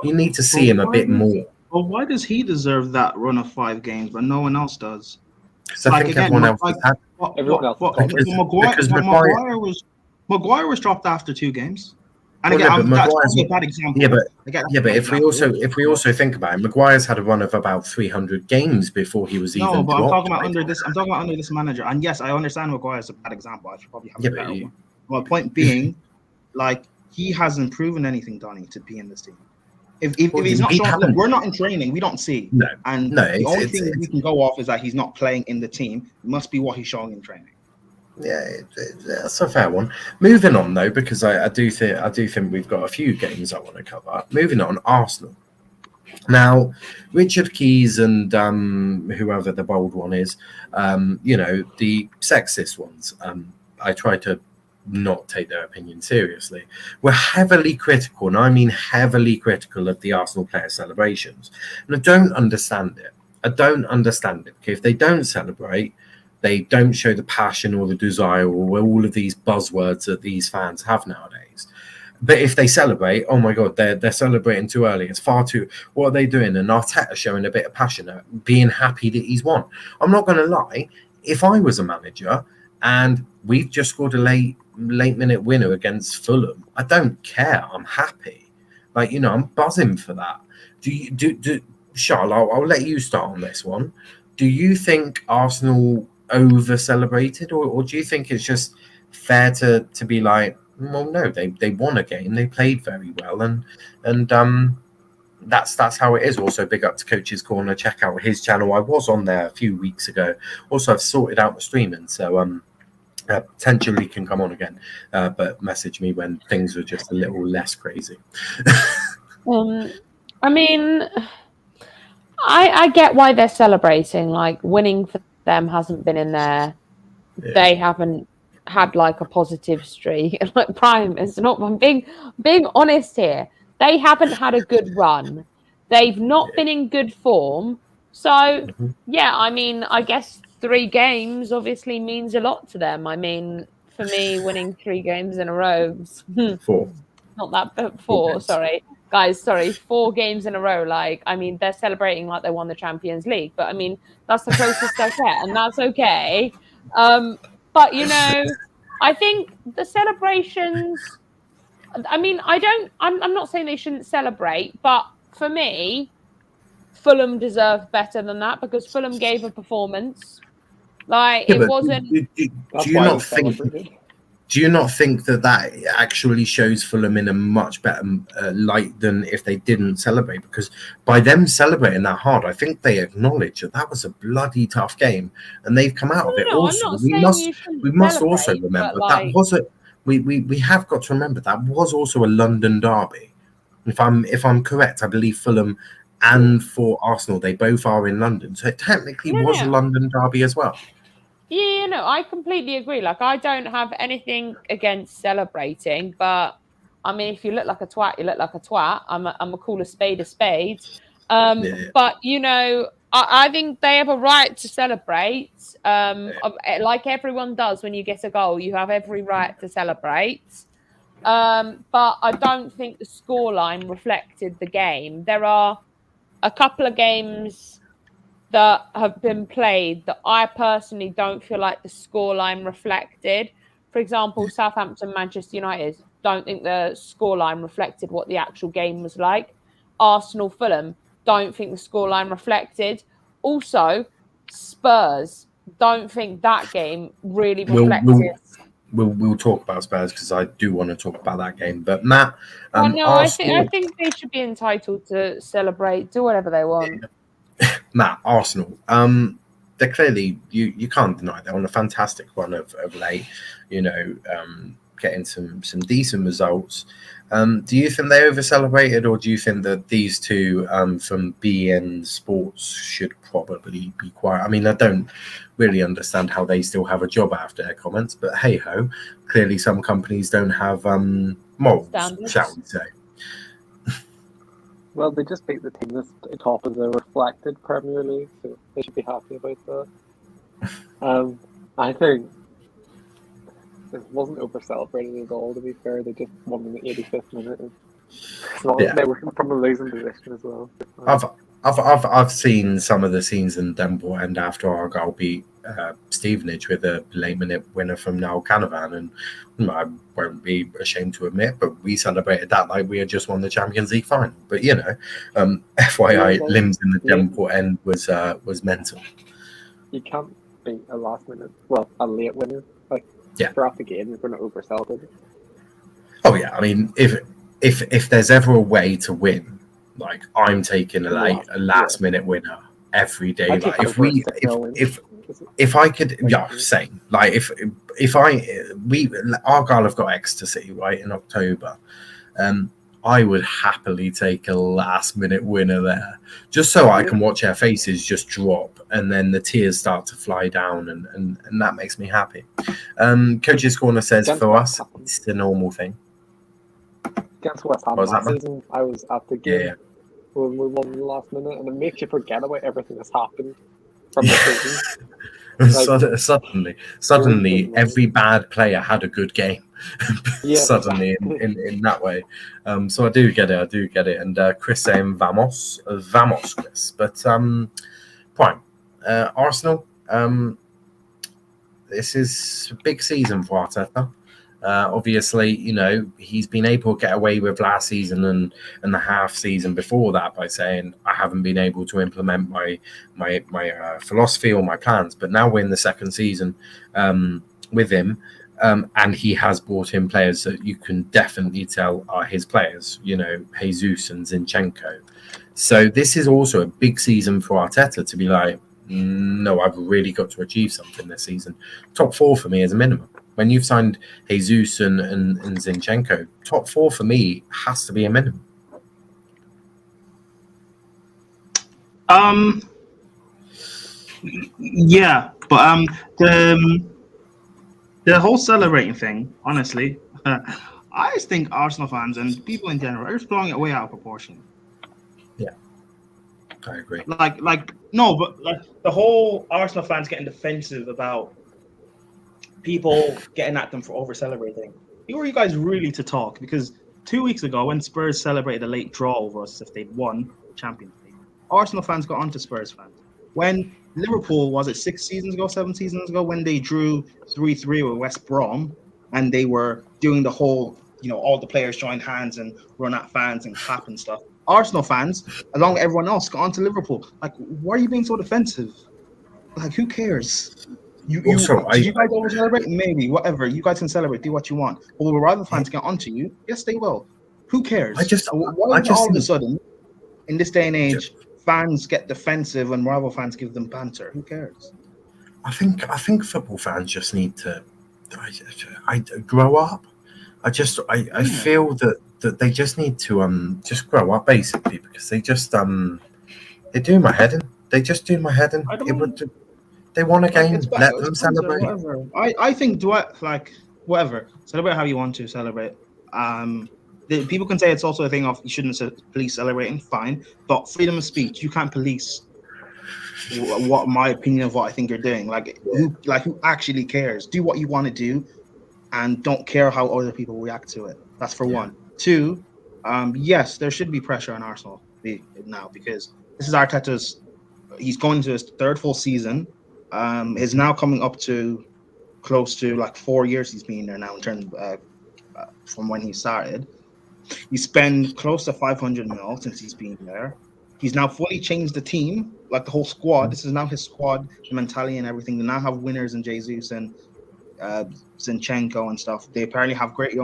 You need to see him a bit more. Well, why does he deserve that run of 5 games, but no one else does? Because I think everyone else has had. Maguire was dropped after 2 games. And Well, again, no, but that's Maguire's- probably a bad example. But if we also think about it, Maguire's had a run of about 300 games before he was even. No, but I'm dropped, talking about right? under this manager. And yes, I understand Maguire's a bad example. I should probably have Yeah, a but better you- one. My point being, like, he hasn't proven anything, Donny, to be in this team. If he's not showing, look, we're not in training, we don't see. No, And no, the only thing it's- we can go off is that he's not playing in the team. It must be what he's showing in training. Yeah, that's a fair one. Moving on though, because I do think we've got a few games I want to cover. Moving on, Arsenal. Now, Richard Keys and whoever the bold one is, the sexist ones. I try to not take their opinion seriously. We're heavily critical, and I mean heavily critical, of the Arsenal player celebrations, and I don't understand it. Okay, if they don't celebrate, they don't show the passion or the desire or all of these buzzwords that these fans have nowadays. But if they celebrate, oh my God, they're celebrating too early. It's far too. What are they doing? And Arteta showing a bit of passion, being happy that he's won. I'm not going to lie. If I was a manager and we've just scored a late minute winner against Fulham. I don't care. I'm happy. Like, I'm buzzing for that. Charl, I'll let you start on this one. Do you think Arsenal over celebrated, or do you think it's just fair to be like, well, no, they won a game, they played very well, and that's how it is. Also, big up to Coach's Corner. Check out his channel. I was on there a few weeks ago. Also, I've sorted out the streaming, so potentially can come on again, but message me when things are just a little less crazy. I mean, I get why they're celebrating. Like, winning for them hasn't been in there. Yeah. They haven't had like a positive streak. Like, Prime, it's not. I'm being honest here. They haven't had a good run. They've not been in good form. So, yeah, I mean, I guess 3 games obviously means a lot to them. I mean, for me, winning 3 games in a row. 4. Not that, but 4, sorry. Guys, sorry, 4 games in a row. Like, I mean, they're celebrating like they won the Champions League. But, I mean, that's the closest I get, and that's okay. But, I think the celebrations... I mean, I'm not saying they shouldn't celebrate, but for me, Fulham deserve better than that, because Fulham gave a performance. Like, it wasn't... Do you not think that actually shows Fulham in a much better light than if they didn't celebrate? Because by them celebrating that hard, I think they acknowledge that was a bloody tough game, and they've come out of it. Also, we must also remember that was a... We have got to remember that was also a London derby. If I'm correct, I believe Fulham and for Arsenal, they both are in London, so it technically was a London derby as well. Yeah, I completely agree. Like, I don't have anything against celebrating, but I mean, if you look like a twat, you look like a twat. I'm a call a spade a spade. But I think they have a right to celebrate. Like everyone does when you get a goal, you have every right to celebrate. But I don't think the scoreline reflected the game. There are a couple of games that have been played that I personally don't feel like the scoreline reflected. For example, Southampton, Manchester United, don't think the scoreline reflected what the actual game was like. Arsenal, Fulham, don't think the scoreline reflected. Also, Spurs, don't think that game really reflected. We'll talk about Spurs, because I do want to talk about that game. But Matt, I think they should be entitled to celebrate, do whatever they want. Matt, Arsenal, they're clearly, you can't deny they're on a fantastic run of late, getting some decent results. Do you think they over-celebrated, or do you think that these two from BN Sports should probably be quiet? I mean, I don't really understand how they still have a job after their comments, but hey-ho, clearly some companies don't have morals, shall we say. Well, they just beat the team that's top of the reflected Premier League, so they should be happy about that. I think it wasn't over-celebrating at all, to be fair. They just won in the 85th minute. They were from a losing position as well. I've seen some of the scenes in Denver and after Argyle beat Stevenage with a late-minute winner from Noel Canavan, and I won't be ashamed to admit, but we celebrated that like we had just won the Champions League final. But FYI, Limbs in the Denver end was mental. You can't beat a last-minute, a late winner. Throughout the game, you're going to over-celebrate it. Oh yeah, I mean, if there's ever a way to win, like, I'm taking a last-minute winner every day. Like, if I could, same. Like, if Argyle have got ecstasy right in October, I would happily take a last-minute winner there, just so I can watch their faces just drop, and then the tears start to fly down, and that makes me happy. Coach's Corner says, for us, it's the normal thing. Against West Ham last season, I was at the game when we won the last minute, and it makes you forget about everything that's happened from the season. Suddenly, every bad player had a good game. Suddenly, in that way. So I do get it. And Chris saying vamos, Chris. But Prime, Arsenal. this is a big season for Arteta. Obviously, he's been able to get away with last season and the half season before that by saying I haven't been able to implement my philosophy or my plans. But now we're in the second season with him, and he has brought in players that you can definitely tell are his players. Jesus and Zinchenko. So this is also a big season for Arteta to be like, no, I've really got to achieve something this season. Top 4 for me is a minimum. When you've signed Jesus and Zinchenko, top 4 for me has to be a minimum. Yeah, but the whole celebrating thing, honestly, I just think Arsenal fans and people in general are just blowing it way out of proportion. Yeah, I agree. No, but the whole Arsenal fans getting defensive about people getting at them for over celebrating. Who are you guys really to talk? Because 2 weeks ago, when Spurs celebrated a late draw over us if they'd won the Champions League, Arsenal fans got onto Spurs fans. When Liverpool, was it 7 seasons ago, when they drew 3-3 with West Brom, and they were doing the whole, all the players joined hands and run at fans and clap and stuff. Arsenal fans, along with everyone else, got onto Liverpool. Why are you being so defensive? Who cares? You guys over celebrate? Maybe, whatever. You guys can celebrate, do what you want. But will rival fans get onto you? Yes, they will. Who cares? Why all of a sudden, in this day and age, fans get defensive when rival fans give them banter? Who cares? I think football fans just need to grow up. I feel that they just need to just grow up basically, because they just they do my head in. They just do my head in. They want a game. Let them celebrate. I think whatever. Celebrate how you want to celebrate. People can say it's also a thing of you shouldn't police celebrating. Fine, but freedom of speech, you can't police what my opinion of what I think you're doing. Who actually cares? Do what you want to do, and don't care how other people react to it. That's for one. 2, yes, there should be pressure on Arsenal now, because this is Arteta's. He's going into his 3rd full season. Is now coming up to close to 4 years he's been there now in terms from when he started. He spent close to 500 mil since he's been there. He's now fully changed the team, the whole squad. This is now his squad, the mentality and everything. They now have winners in Jesus and Zinchenko and stuff. They apparently have great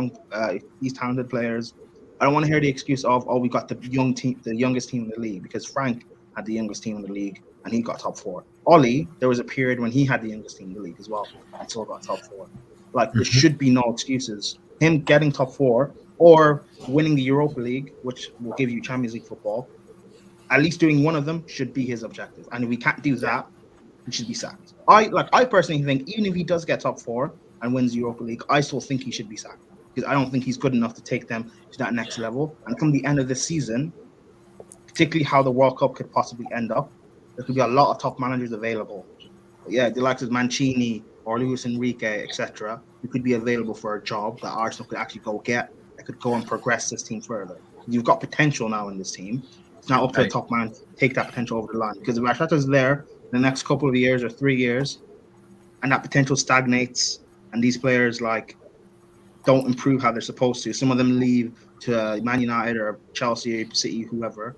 these talented players. I don't want to hear the excuse of, we got the youngest team in the league, because Frank had the youngest team in the league and he got top 4. Ollie, there was a period when he had the youngest team in the league as well and still got top 4. There should be no excuses. Him getting top 4 or winning the Europa League, which will give you Champions League football, at least doing one of them should be his objective. And if we can't do that, he should be sacked. I personally think even if he does get top 4 and wins the Europa League, I still think he should be sacked, because I don't think he's good enough to take them to that next level. And come the end of this season, particularly how the World Cup could possibly end up, there could be a lot of top managers available. The likes of Mancini or Luis Enrique, etc., who could be available for a job that Arsenal could actually go get. That could go and progress this team further. You've got potential now in this team. It's now up to the top man to take that potential over the line. Because if Arteta's there in the next couple of years or 3 years, and that potential stagnates, and these players don't improve how they're supposed to, some of them leave to Man United or Chelsea, City, whoever,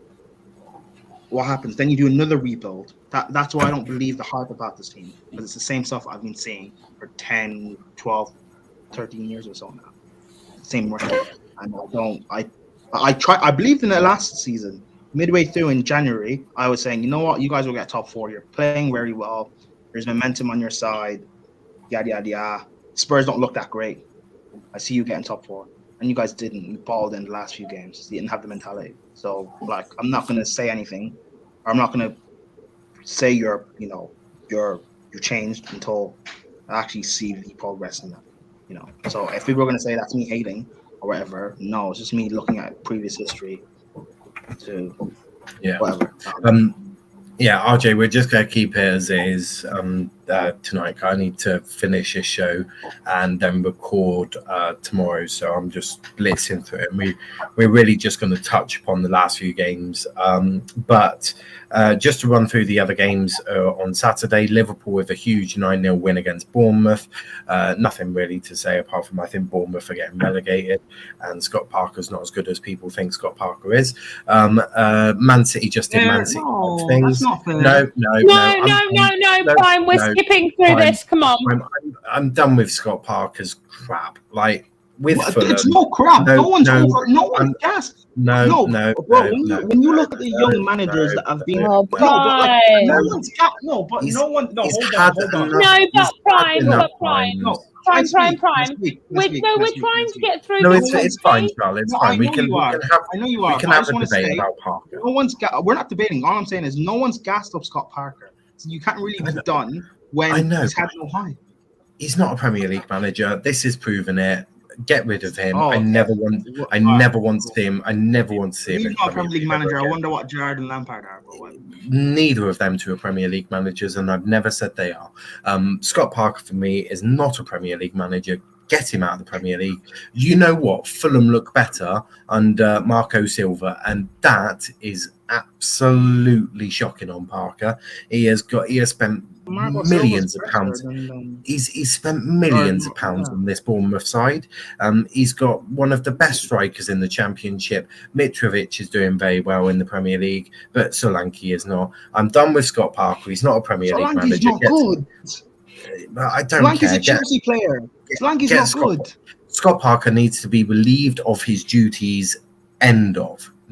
what happens? Then you do another rebuild. That's why I don't believe the hype about this team, because it's the same stuff I've been seeing for 10, 12, 13 years or so now. Same record. And I believed in it last season. Midway through in January, I was saying, you know what, you guys will get top 4. You're playing very well. There's momentum on your side. Yada, yada, yada. Spurs don't look that great. I see you getting top 4. And you guys didn't. You balled in the last few games. You didn't have the mentality. So, I'm not going to say anything. Or I'm not going to say you're changed until I actually see the progress in that. So if people are going to say that's me hating or whatever, no, it's just me looking at previous history whatever. RJ, we're just going to keep it as it is. tonight. I need to finish this show and then record tomorrow. So I'm just blitzing through it. And we're really just going to touch upon the last few games. But just to run through the other games on Saturday, Liverpool with a huge 9-0 win against Bournemouth. Nothing really to say apart from I think Bournemouth are getting relegated and Scott Parker's not as good as people think Scott Parker is. Man City just did Man City things. No, Brian, we're skipping through this. Come on. I'm done with Scott Parker's crap. Like, with Fulham, it's no crap. No one's gassed. Bro, when you look at the young managers that have been, hold on. Prime. We're trying to get through. No, it's fine, Charl. It's fine. We can have a debate about Parker. We're not debating. All I'm saying is no one's gassed up Scott Parker. So you can't really be done when he's had no hype. He's not a Premier League manager. This is proving it. Get rid of him. I never want to see him. He's not a Premier League manager. I wonder what Gerrard and Lampard are. Neither of them two are Premier League managers, and I've never said they are. Scott Parker, for me, is not a Premier League manager. Get him out of the Premier League. You know what? Fulham look better under Marco Silva, and that is absolutely shocking on Parker. He has spent millions of pounds. He's spent millions of pounds on this Bournemouth side. He's got one of the best strikers in the Championship. Mitrovic is doing very well in the Premier League, but Solanke is not. I'm done with Scott Parker. He's not a Premier League manager. Not good. I don't care. Solanke's a Chelsea player. Solanke's not good. Scott Parker needs to be relieved of his duties.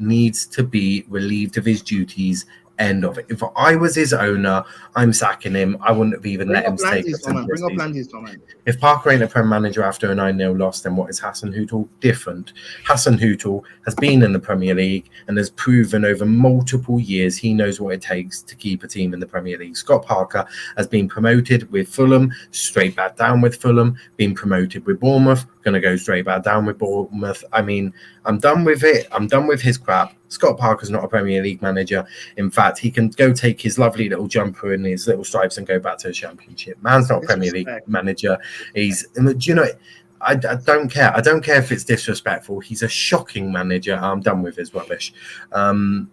Needs to be relieved of his duties. End of it. If I was his owner, I'm sacking him. I wouldn't have even let him stay. Bring up Landy's comment. If Parker ain't a Prem manager after a 9-0 loss, then what is Hasenhüttl? Different. Hasenhüttl has been in the Premier League and has proven over multiple years he knows what it takes to keep a team in the Premier League. Scott Parker has been promoted with Fulham, straight back down with Fulham, been promoted with Bournemouth, going to go straight back down with Bournemouth. I mean, I'm done with it. I'm done with his crap. Scott Parker's not a Premier League manager. In fact, he can go take his lovely little jumper and his little stripes and go back to the Championship. Man's not a Premier League manager. I don't care. I don't care if it's disrespectful. He's a shocking manager. I'm done with his rubbish. So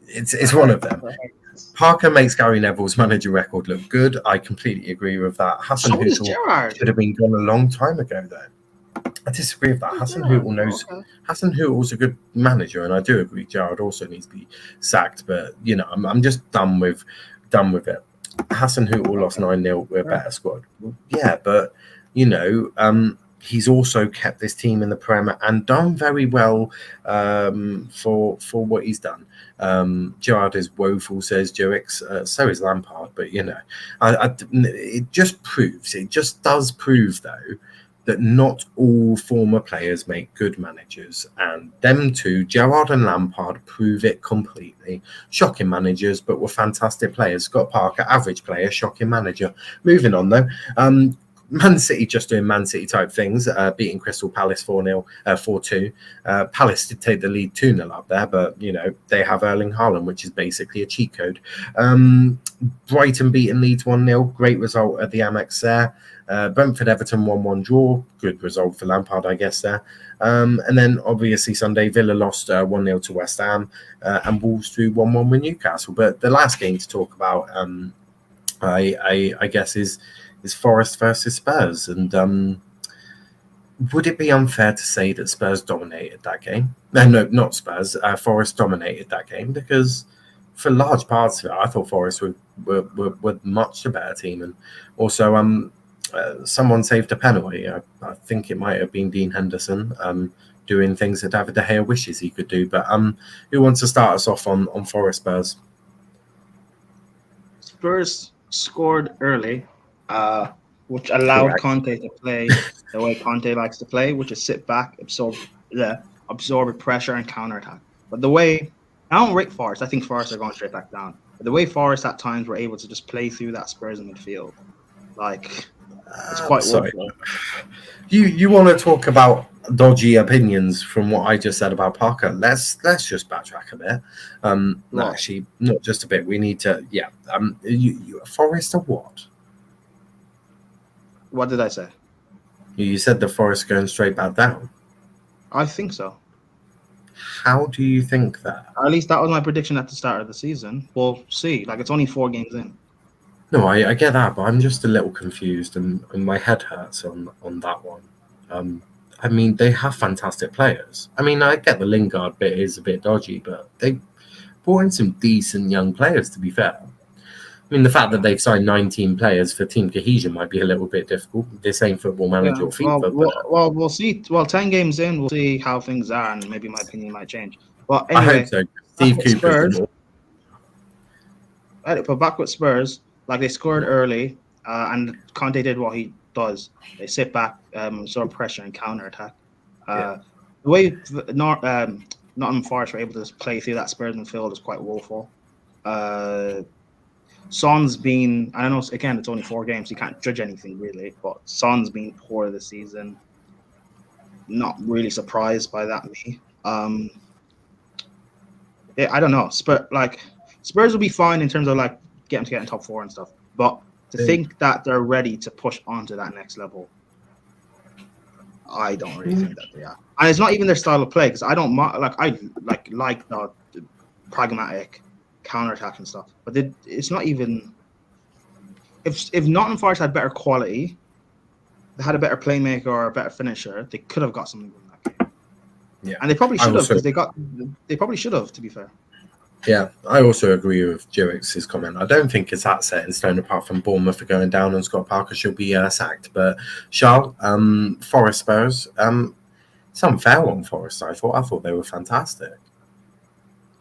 it's one of them. Parker makes Gary Neville's manager record look good. I completely agree with that. Hasenhüttl should have been gone a long time ago, though. I disagree with that. Hasenhüttl knows. Hasenhüttl's a good manager, and I do agree Gerrard also needs to be sacked. But I'm just done with it. Hasenhüttl lost 9-0 with a better squad. Yeah, but he's also kept this team in the Prem and done very well for what he's done. Gerrard is woeful, says Jurix. So is Lampard, but it just does prove though that not all former players make good managers, and them two, Gerrard and Lampard, prove it completely. Shocking managers, but were fantastic players. Scott Parker, average player, shocking manager. Moving on though, Man City just doing Man City type things, beating Crystal Palace 4-2. Palace did take the lead 2-0 up there, but they have Erling Haaland, which is basically a cheat code. Brighton beating Leeds 1-0, great result at the Amex there. Brentford Everton 1-1 draw, good result for Lampard, I guess there. And then obviously Sunday Villa lost 1-0 to West Ham, and Wolves drew 1-1 with Newcastle. But the last game to talk about, I guess, is Forest versus Spurs. And would it be unfair to say that Spurs dominated that game? No, not Spurs. Forest dominated that game because for large parts of it, I thought Forest were much the better team. And also, someone saved a penalty. I think it might have been Dean Henderson doing things that David De Gea wishes he could do. But who wants to start us off on Forest Spurs? Spurs scored early, which allowed Conte to play the way Conte likes to play, which is sit back, absorb pressure and counterattack. But the way I don't rate Forest, I think Forest are going straight back down. But the way Forest at times were able to just play through that Spurs in midfield, it's quite sorry. You want to talk about dodgy opinions from what I just said about Parker, let's just backtrack a bit. No, actually, not just a bit. We need to, Forest or what? What did I say? You said the Forest going straight back down. I think so. How do you think that? Or at least that was my prediction at the start of the season. We'll see. Like, it's only 4 games in. No, I get that, but I'm just a little confused, and my head hurts on that one. I mean, they have fantastic players. I mean, I get the Lingard bit is a bit dodgy, but they brought in some decent young players, to be fair. I mean, the fact that they've signed 19 players for team cohesion might be a little bit difficult. This ain't Football Manager or FIFA. Well, we'll see. Well, 10 games in, we'll see how things are, and maybe my opinion might change. Well, anyway, I hope so. Steve Cooper. But back with Spurs, like they scored early, and Conte did what he does. They sit back, absorb pressure, and counter attack. The way Nottingham Forest were able to play through that Spurs midfield is quite woeful. Son's been, I don't know, again, it's only 4 games, so you can't judge anything really, but Son's been poor this season. Not really surprised by that, me. I don't know. Spurs will be fine in terms of like getting top 4 and stuff, but to think that they're ready to push on to that next level, I don't really think that they are. And it's not even their style of play, because I don't like the pragmatic counter-attack and stuff, but it's not even. If Nottingham Forest had better quality, they had a better playmaker or a better finisher, they could have got something from that game. Yeah, and they probably should have, because they probably should have, to be fair. Yeah, I also agree with Jurix's comment. I don't think it's that set in stone, apart from Bournemouth are going down and Scott Parker should be sacked. But Charl, Forest Spurs, it's unfair on Forest. I thought they were fantastic.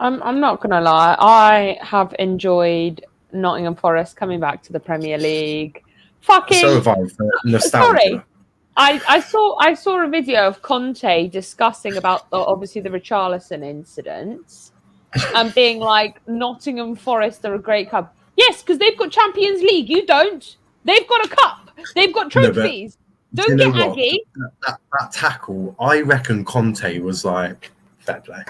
I'm not gonna lie. I have enjoyed Nottingham Forest coming back to the Premier League. Fucking so have I, for nostalgia. Sorry, I saw a video of Conte discussing about obviously the Richarlison incident, and being like, Nottingham Forest are a great club. Yes, because they've got Champions League. You don't. They've got a cup. They've got trophies. Don't get aggy. That tackle, I reckon Conte was like, fair play.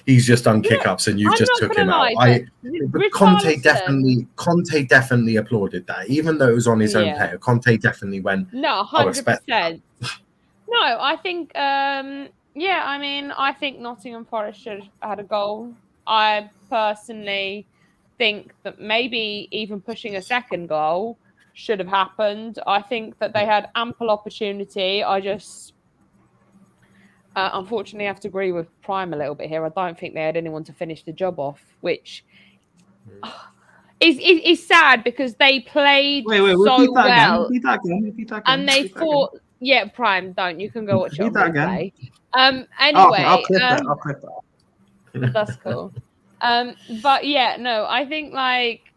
He's just done kick-ups and you've just took him out. But Conte definitely applauded that, even though it was on his own player. Conte definitely went. No, 100%. No, I think. I mean, I think Nottingham Forest should have had a goal. I personally think that maybe even pushing a second goal should have happened. I think that they had ample opportunity. I just. Unfortunately, I have to agree with Prime a little bit here. I don't think they had anyone to finish the job off, which is sad, because they played so well. Repeat that again. And they thought, yeah, Prime, don't. You can go watch it on replay. Anyway, I'll clip that. That's cool. But yeah, no, I think like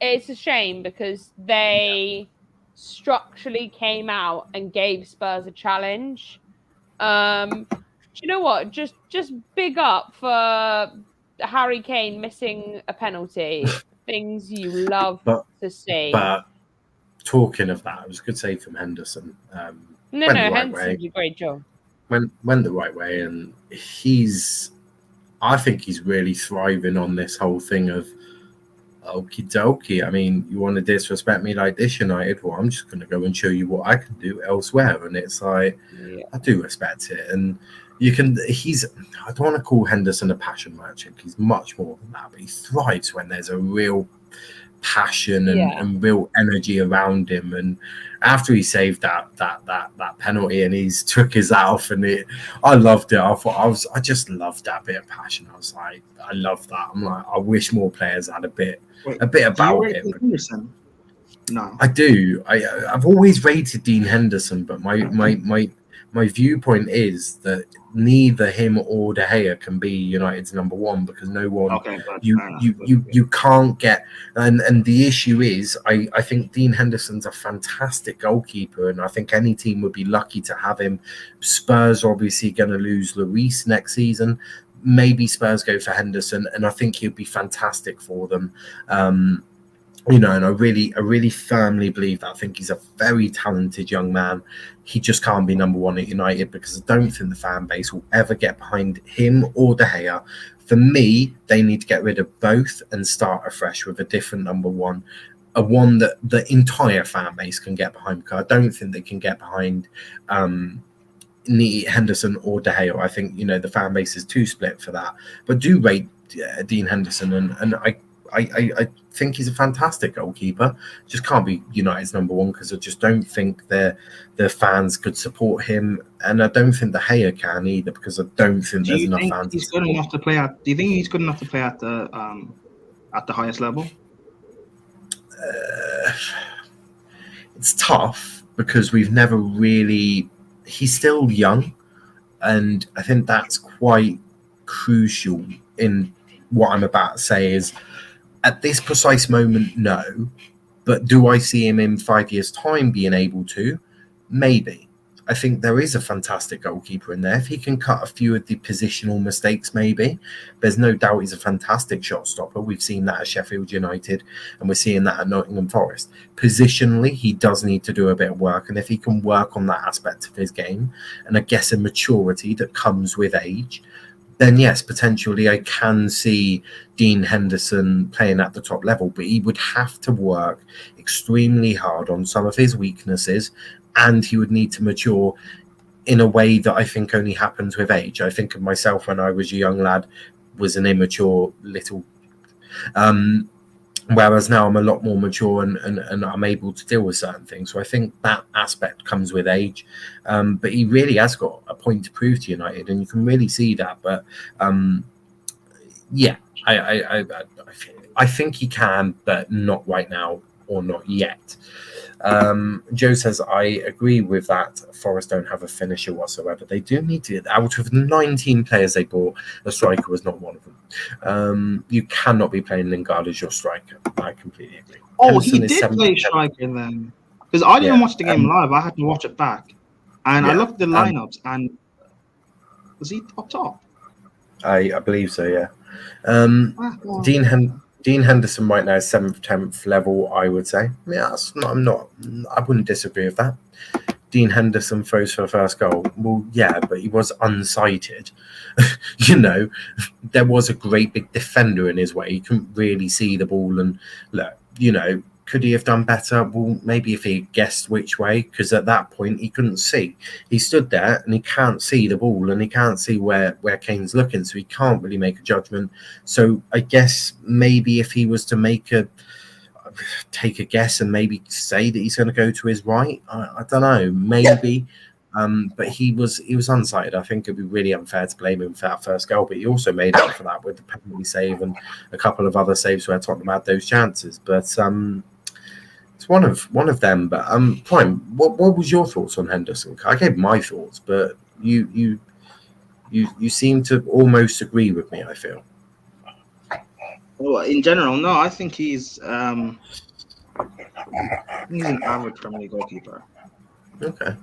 it's a shame, because they structurally came out and gave Spurs a challenge. You know what? Just big up for Harry Kane missing a penalty. Things you love to see. But talking of that, it was a good save from Henderson. Henderson did a great job. Went the right way, and I think he's really thriving on this whole thing of okie dokie. I mean, you want to disrespect me like this, United? Well, I'm just going to go and show you what I can do elsewhere. And it's like, I do respect it. And I don't want to call Henderson a passion merchant. He's much more than that, but he thrives when there's a real passion and real energy around him. And after he saved that penalty and he's took his hat off, and I loved it. I just loved that bit of passion. I was like, I love that. I'm like, I wish more players had a bit about him. Henderson? No, I do. I've always rated Dean Henderson, but my viewpoint is that neither him or De Gea can be United's number one, because no one you can't get. And the issue is, I think Dean Henderson's a fantastic goalkeeper, and I think any team would be lucky to have him. Spurs are obviously going to lose Lloris next season. Maybe Spurs go for Henderson, and I think he'll be fantastic for them. and I really firmly believe that. I think he's a very talented young man. He just can't be number one at United because I don't think the fan base will ever get behind him or De Gea. For me, they need to get rid of both and start afresh with a different number one, a one that the entire fan base can get behind. Because I don't think they can get behind Henderson or De Gea. I think the fan base is too split for that. But do rate Dean Henderson, and I think he's a fantastic goalkeeper. Just can't be United's number one because I just don't think the fans could support him, and I don't think De Gea can either because I don't think there's enough fans. He's good enough to play at? Do you think he's good enough to play at the highest level? It's tough because we've never really. He's still young, and I think that's quite crucial in what I'm about to say is. At this precise moment, no. But do I see him in 5 years' time being able to? Maybe. I think there is a fantastic goalkeeper in there. If he can cut a few of the positional mistakes, maybe. There's no doubt he's a fantastic shot stopper. We've seen that at Sheffield United, and we're seeing that at Nottingham Forest. Positionally, he does need to do a bit of work, and if he can work on that aspect of his game, and I guess a maturity that comes with age, then yes, potentially I can see Dean Henderson playing at the top level, but he would have to work extremely hard on some of his weaknesses, and he would need to mature in a way that I think only happens with age. I think of myself when I was a young lad, was an immature little, whereas now I'm a lot more mature and I'm able to deal with certain things. So I think that aspect comes with age. But he really has got a point to prove to United, and you can really see that. But yeah, I think he can, but not right now or not yet. Joe says, I agree with that. Forest don't have a finisher whatsoever. They do need to. Out of 19 players they bought, a striker was not one of them. You cannot be playing Lingard as your striker. I completely agree. Oh, Henderson, he did play striker then. Because I didn't watch the game live. I had to watch it back. And I looked at the lineups, and was he up top? I believe so, yeah. Dean Henderson right now is 7th, 10th level, I would say. Yeah, I wouldn't disagree with that. Dean Henderson throws for the first goal. Well, yeah, but he was unsighted. There was a great big defender in his way. He couldn't really see the ball. And look, could he have done better? Well, maybe if he guessed which way, because at that point he couldn't see. He stood there and he can't see the ball, and he can't see where Kane's looking, so he can't really make a judgment. So I guess maybe if he was to take a guess and maybe say that he's going to go to his right, I don't know, maybe. But he was unsighted. I think it'd be really unfair to blame him for that first goal, but he also made up for that with the penalty save and a couple of other saves where Tottenham had those chances. But it's one of them. But Prime, what was your thoughts on Henderson? I gave my thoughts, but you seem to almost agree with me, I feel. Well, in general, no, I think he's an average Premier League goalkeeper. Okay.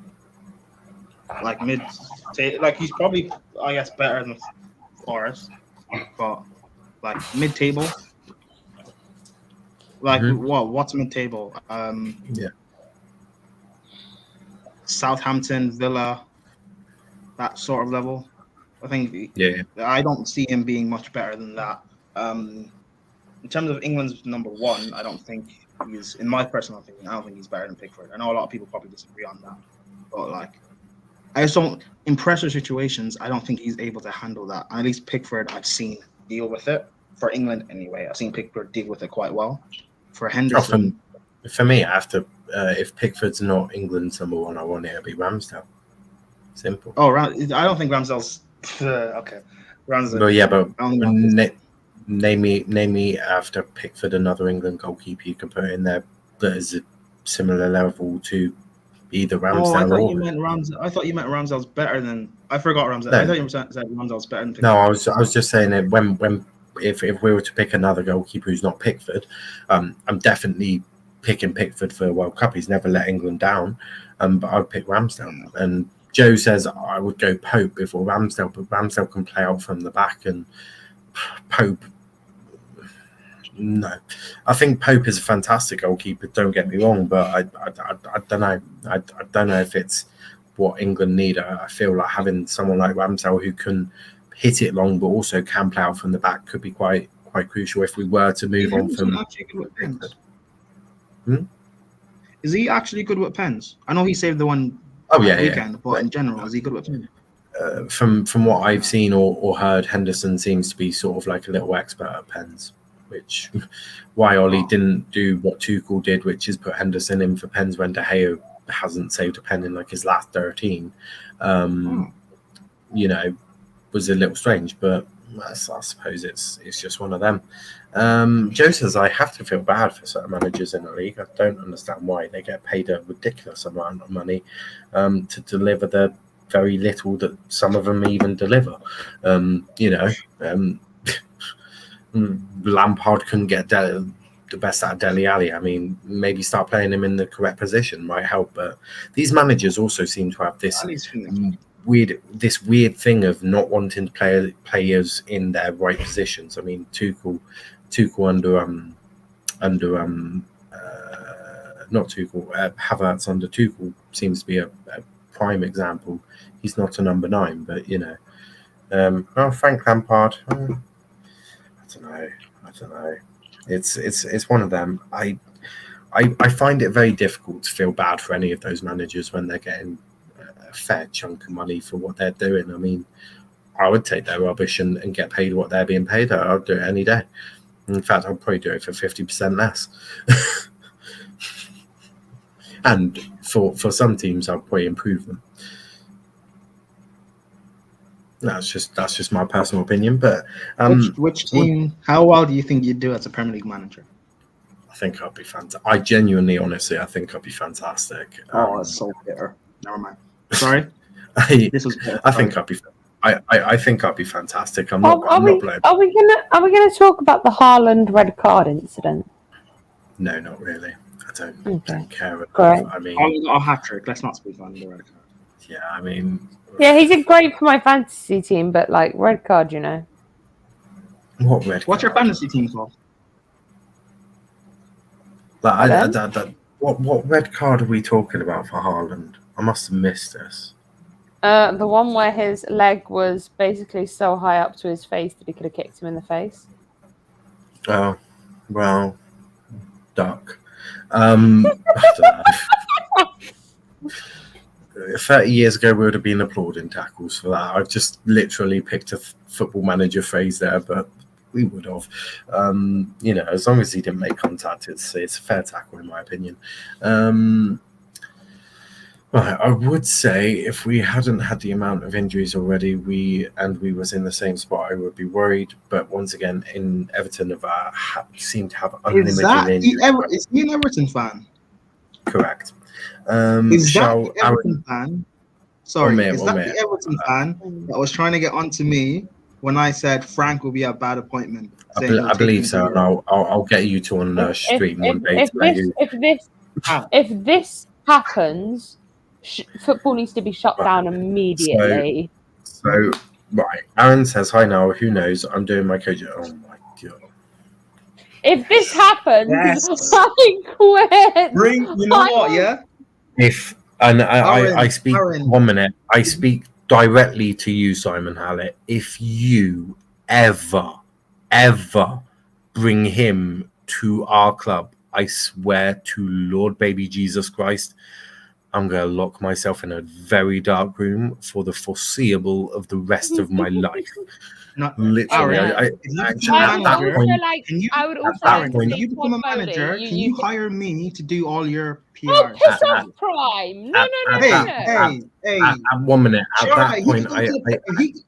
Like he's probably, I guess, better than Forest, but like mid-table. Like what's mid-table? Yeah. Southampton, Villa, that sort of level. I think. Yeah. I don't see him being much better than that. In terms of England's number one, I don't think he's, in my personal opinion, I don't think he's better than Pickford. I know a lot of people probably disagree on that, but like, I just don't, in pressure situations, I don't think he's able to handle that. And at least Pickford, I've seen deal with it for England anyway. I've seen Pickford deal with it quite well. For Henderson, for me, I have to. If Pickford's not England's number one, I want it to be Ramsdale. Simple. Oh, I don't think Ramsdale's okay. Ramsdale. Well, yeah, but name me after Pickford another England goalkeeper you can put in there that is a similar level to either Ramsdale I thought or. You meant Ramsdale. I thought you meant Ramsdale's better than. I forgot Ramsdale. No. I thought you said Ramsdale's better than Pickford. No, I was just saying that when if we were to pick another goalkeeper who's not Pickford, I'm definitely picking Pickford for a World Cup. He's never let England down, but I'd pick Ramsdale. And Joe says I would go Pope before Ramsdale, but Ramsdale can play out from the back, and Pope, No, I think Pope is a fantastic goalkeeper. Don't get me wrong, but I don't know. I don't know if it's what England need. I feel like having someone like Ramsdale who can hit it long, but also can play out from the back could be quite crucial if we were to move on from. Is he actually good with pens? I know he saved the one weekend, but in general, is he good with pens? From what I've seen or heard, Henderson seems to be sort of like a little expert at pens, which why Ollie didn't do what Tuchel did, which is put Henderson in for pens when De Gea hasn't saved a pen in like his last 13. You know, was a little strange, but I suppose it's just one of them. Joe says, I have to feel bad for certain managers in the league. I don't understand why they get paid a ridiculous amount of money to deliver the very little that some of them even deliver. Lampard couldn't get the best out of Dele Alli. I mean, maybe start playing him in the correct position might help, but these managers also seem to have this weird thing of not wanting to play players in their right positions. I mean, Tuchel Havertz under Tuchel seems to be a prime example. He's not a number 9, but Frank Lampard. I don't know. It's one of them. I find it very difficult to feel bad for any of those managers when they're getting a fair chunk of money for what they're doing. I mean, I would take their rubbish and get paid what they're being paid. I'd do it any day. In fact, I'd probably do it for 50% less. And for some teams, I'll probably improve them. That's just my personal opinion. But which team? How well do you think you'd do as a Premier League manager? I think I'd be fantastic. I genuinely, honestly, I think I'd be fantastic. That's so bitter. Never mind. Sorry. I think I'd be. I think I'd be fantastic. I'm not. Are we gonna talk about the Haaland red card incident? No, not really. I don't care. Great. I mean, Haaland got a hat trick. Let's not speak on the red card. Yeah, I mean. Yeah, he did great for my fantasy team, but like red card, What red? What's your fantasy team called? What red card are we talking about for Haaland? I must have missed this. The one where his leg was basically so high up to his face that he could have kicked him in the face. Oh, well, duck. I don't know. 30 years ago, we would have been applauding tackles for that. I've just literally picked a football manager phrase there, but we would have. As long as he didn't make contact, it's a fair tackle in my opinion. I would say if we hadn't had the amount of injuries already, we was in the same spot, I would be worried. But once again, in Everton, seem to have unlimited injuries. Is he an Everton fan? Correct. Is that the Everton fan? Sorry, is that the Everton fan that was trying to get onto me when I said Frank will be a bad appointment? I believe so, and I'll get you to on stream one day. If this happens, football needs to be shut down immediately. So right, Aaron says, "Hi now. Who knows? I'm doing my coach." Oh my god! If this happens, I quit. You know what? Yeah. I speak 1 minute. I speak directly to you, Simon Hallett. If you ever bring him to our club, I swear to Lord Baby Jesus Christ, I'm going to lock myself in a very dark room for the foreseeable of the rest of my life. Literally, I would also when you become a manager, can you hire me to do all your PR? Oh, piss off, Prime! No. Hey! At 1 minute, at that point,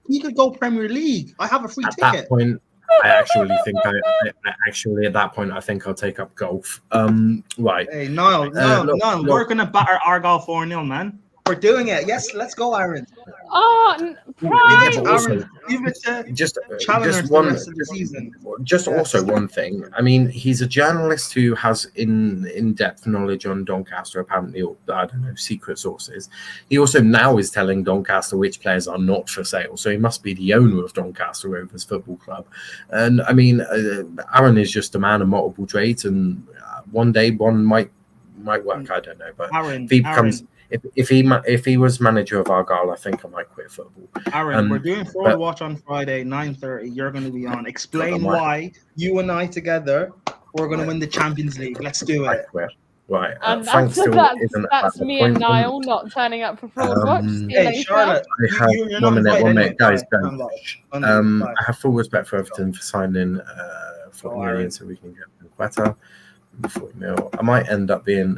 he could go Premier League. I have a free ticket. At that point, I actually think at that point, I think I'll take up golf. Right. Hey, no, we're gonna batter Argyle 4-0, man. We're doing it. Yes, let's go, Aaron. Oh, Yeah, but Prime. also, Give it to just challengers one, the rest of the season. just Yes. also one thing. I mean, he's a journalist who has in-depth knowledge on Doncaster, apparently, or I don't know, secret sources. He also now is telling Doncaster which players are not for sale, so he must be the owner of Doncaster Rovers Football Club. And I mean, Aaron is just a man of multiple trades, and one day one might work. I don't know, but Aaron, if he becomes. If he was manager of Argyle, I think I might quit football. Aaron, we're doing Forward Watch on Friday, 9:30. You're going to be on. Explain why you and I together we're going to win the Champions League. Let's do I it. quit. Right. And Frank still isn't that's at the me point. and Niall not turning up for Forward Watch. See you Hey, later. Charlotte, I have you're one not minute, invited guys. anyway. Don't. I have full respect for Everton for signing 40 million Aaron. so we can get Quetta. 40 mil. I might end up being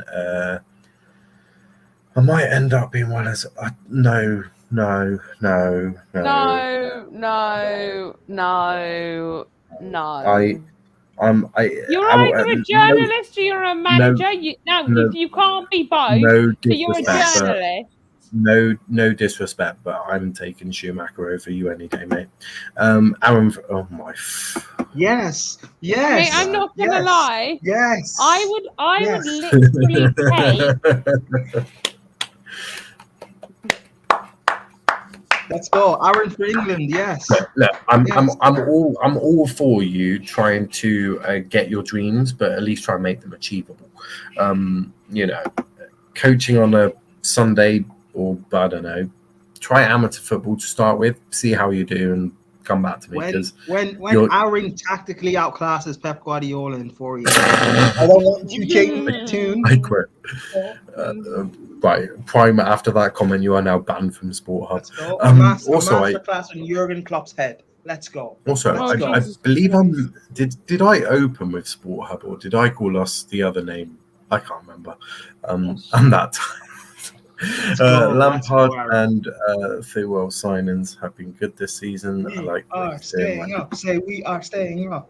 well as no. You're either a journalist or you're a manager. If you can't be both, no but you're a disrespect, journalist. no disrespect, but I'm taking Schumacher over you any day, mate. Aaron, oh my. Yes. Mate, I'm not gonna lie. Yes. I would literally pay. Let's go, Aaron for England. Yes. Look, I'm all for you trying to get your dreams, but at least try and make them achievable. Coaching on a Sunday, or I don't know, try amateur football to start with, see how you do, and come back to me. When Aaron tactically outclasses Pep Guardiola in 4 years, I don't want you changing the tune. I quit. Right, Prime. After that comment, you are now banned from Sport Hub. Let's go. Also, masterclass on Jurgen Klopp's head. Let's go. Also, I believe did I open with Sport Hub, or did I call us the other name? I can't remember. And that Lampard and Thewell signings have been good this season. We are staying up. Say we are staying up.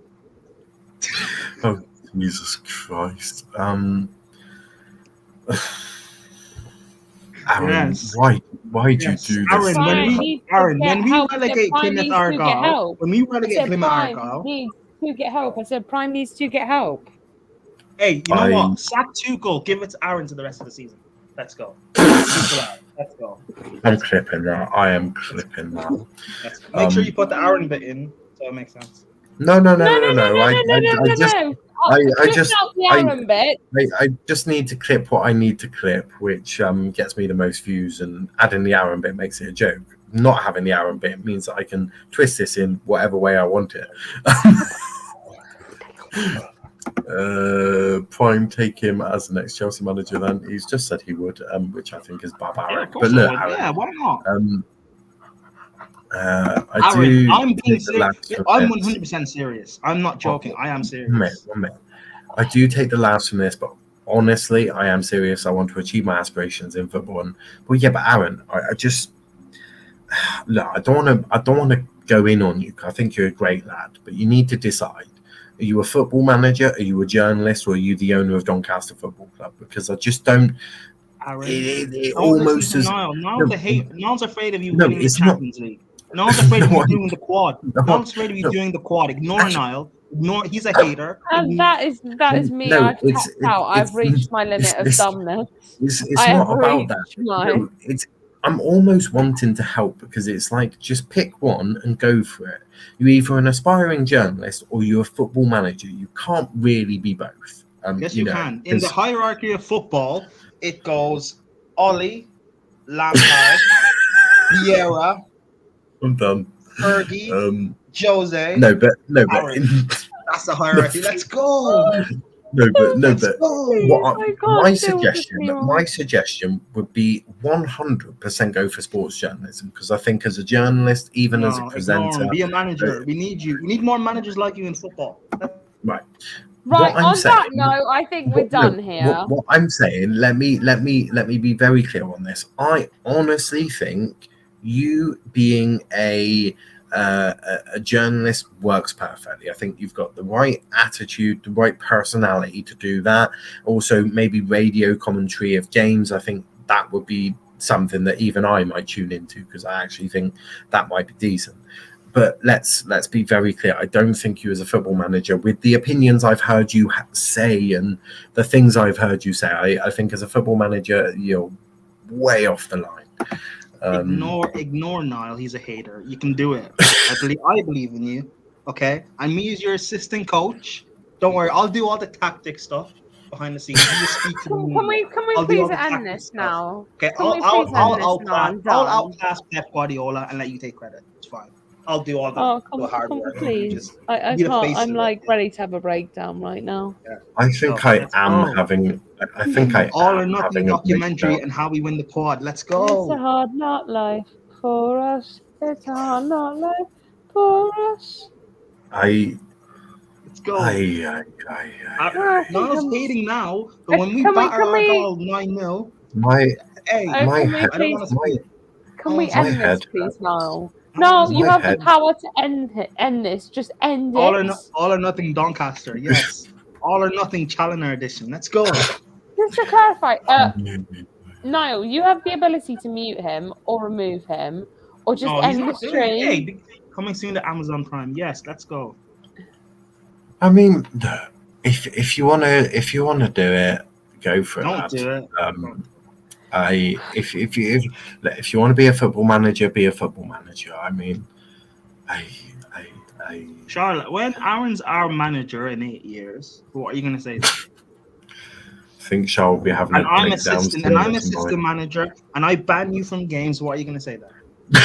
Oh, Jesus Christ. Aaron, yes. why do you do this? Aaron, when we relegate Plymouth Argyle, needs to get help. I said Prime needs to get help. Hey, you know what? Sack Tuchel, give it to Aaron to the rest of the season. Let's go. Let's go. I'm clipping that. I am clipping that. Make sure you put the Aaron bit in so it makes sense. No. I just need to clip what I need to clip, which gets me the most views, and adding the Aaron bit makes it a joke. Not having the Aaron bit means that I can twist this in whatever way I want it. Prime, take him as the next Chelsea manager. Then he's just said he would, which I think is barbaric. Yeah, but look, Aaron, why not? I'm being serious. I'm 100% serious. I'm not joking. I am serious. One minute. I do take the laughs from this, but honestly, I am serious. I want to achieve my aspirations in football. But Aaron, I just look. I don't want to go in on you. I think you're a great lad, but you need to decide. Are you a football manager? Are you a journalist? Or are you the owner of Doncaster Football Club? Because I just don't. Aaron, it almost is. Niall's afraid of you winning the Champions League. Niall's afraid of you doing the quad. Niall's afraid of you doing the quad. Ignore Niall. He's a hater. And that is me. I've tapped out. I've reached my limit of dumbness. It's not about that. I'm almost wanting to help, because it's like, just pick one and go for it. You're either an aspiring journalist or you're a football manager. You can't really be both. Yes, you can. In the hierarchy of football, it goes Ollie, Lampard, Vieira, I'm done. Fergie, Jose. No, but that's the hierarchy. Let's go. My suggestion would be 100% go for sports journalism, because I think as a journalist, even as a presenter, be a manager. We need you. We need more managers like you in football. Right. Right. On that note, I think we're done here. What I'm saying, let me be very clear on this. I honestly think you being a journalist works perfectly. I think you've got the right attitude, the right personality to do that. Also, maybe radio commentary of games. I think that would be something that even I might tune into because I actually think that might be decent. But let's be very clear. I don't think you as a football manager, with the opinions I've heard you say and the things I've heard you say, I think as a football manager, you're way off the line. Ignore Niall. He's a hater. You can do it. I believe in you. Okay, and me as your assistant coach. Don't worry, I'll do all the tactic stuff behind the scenes. You just speak to me. Can we please end this now? Okay, I'll outclass Pep Guardiola and let you take credit. It's fine. I'll do all the hard work. Please, I can't. I'm like ready to have a breakdown right now. Yeah. I think I am having. I think I all or am nothing having documentary and how we win the quad. Let's go. It's a hard knock life for us. It's a hard knock life for us. Let's go. Niall's hating now, but when we batter our goal 9-0, Can we end this, please, Niall? No, you have the power to end this. Just end it. All or nothing Doncaster, yes. All or nothing Challenger edition. Let's go. Just to clarify, Niall, you have the ability to mute him or remove him, or just end the stream. Hey, coming soon to Amazon Prime. Yes, let's go. I mean, if you wanna do it, go for it. Don't do it. If you want to be a football manager, be a football manager. I mean, Charlotte, when Aaron's our manager in 8 years, what are you going to say? I think Charl will be having and I'm assistant manager, and I ban you from games. What are you going to say there? When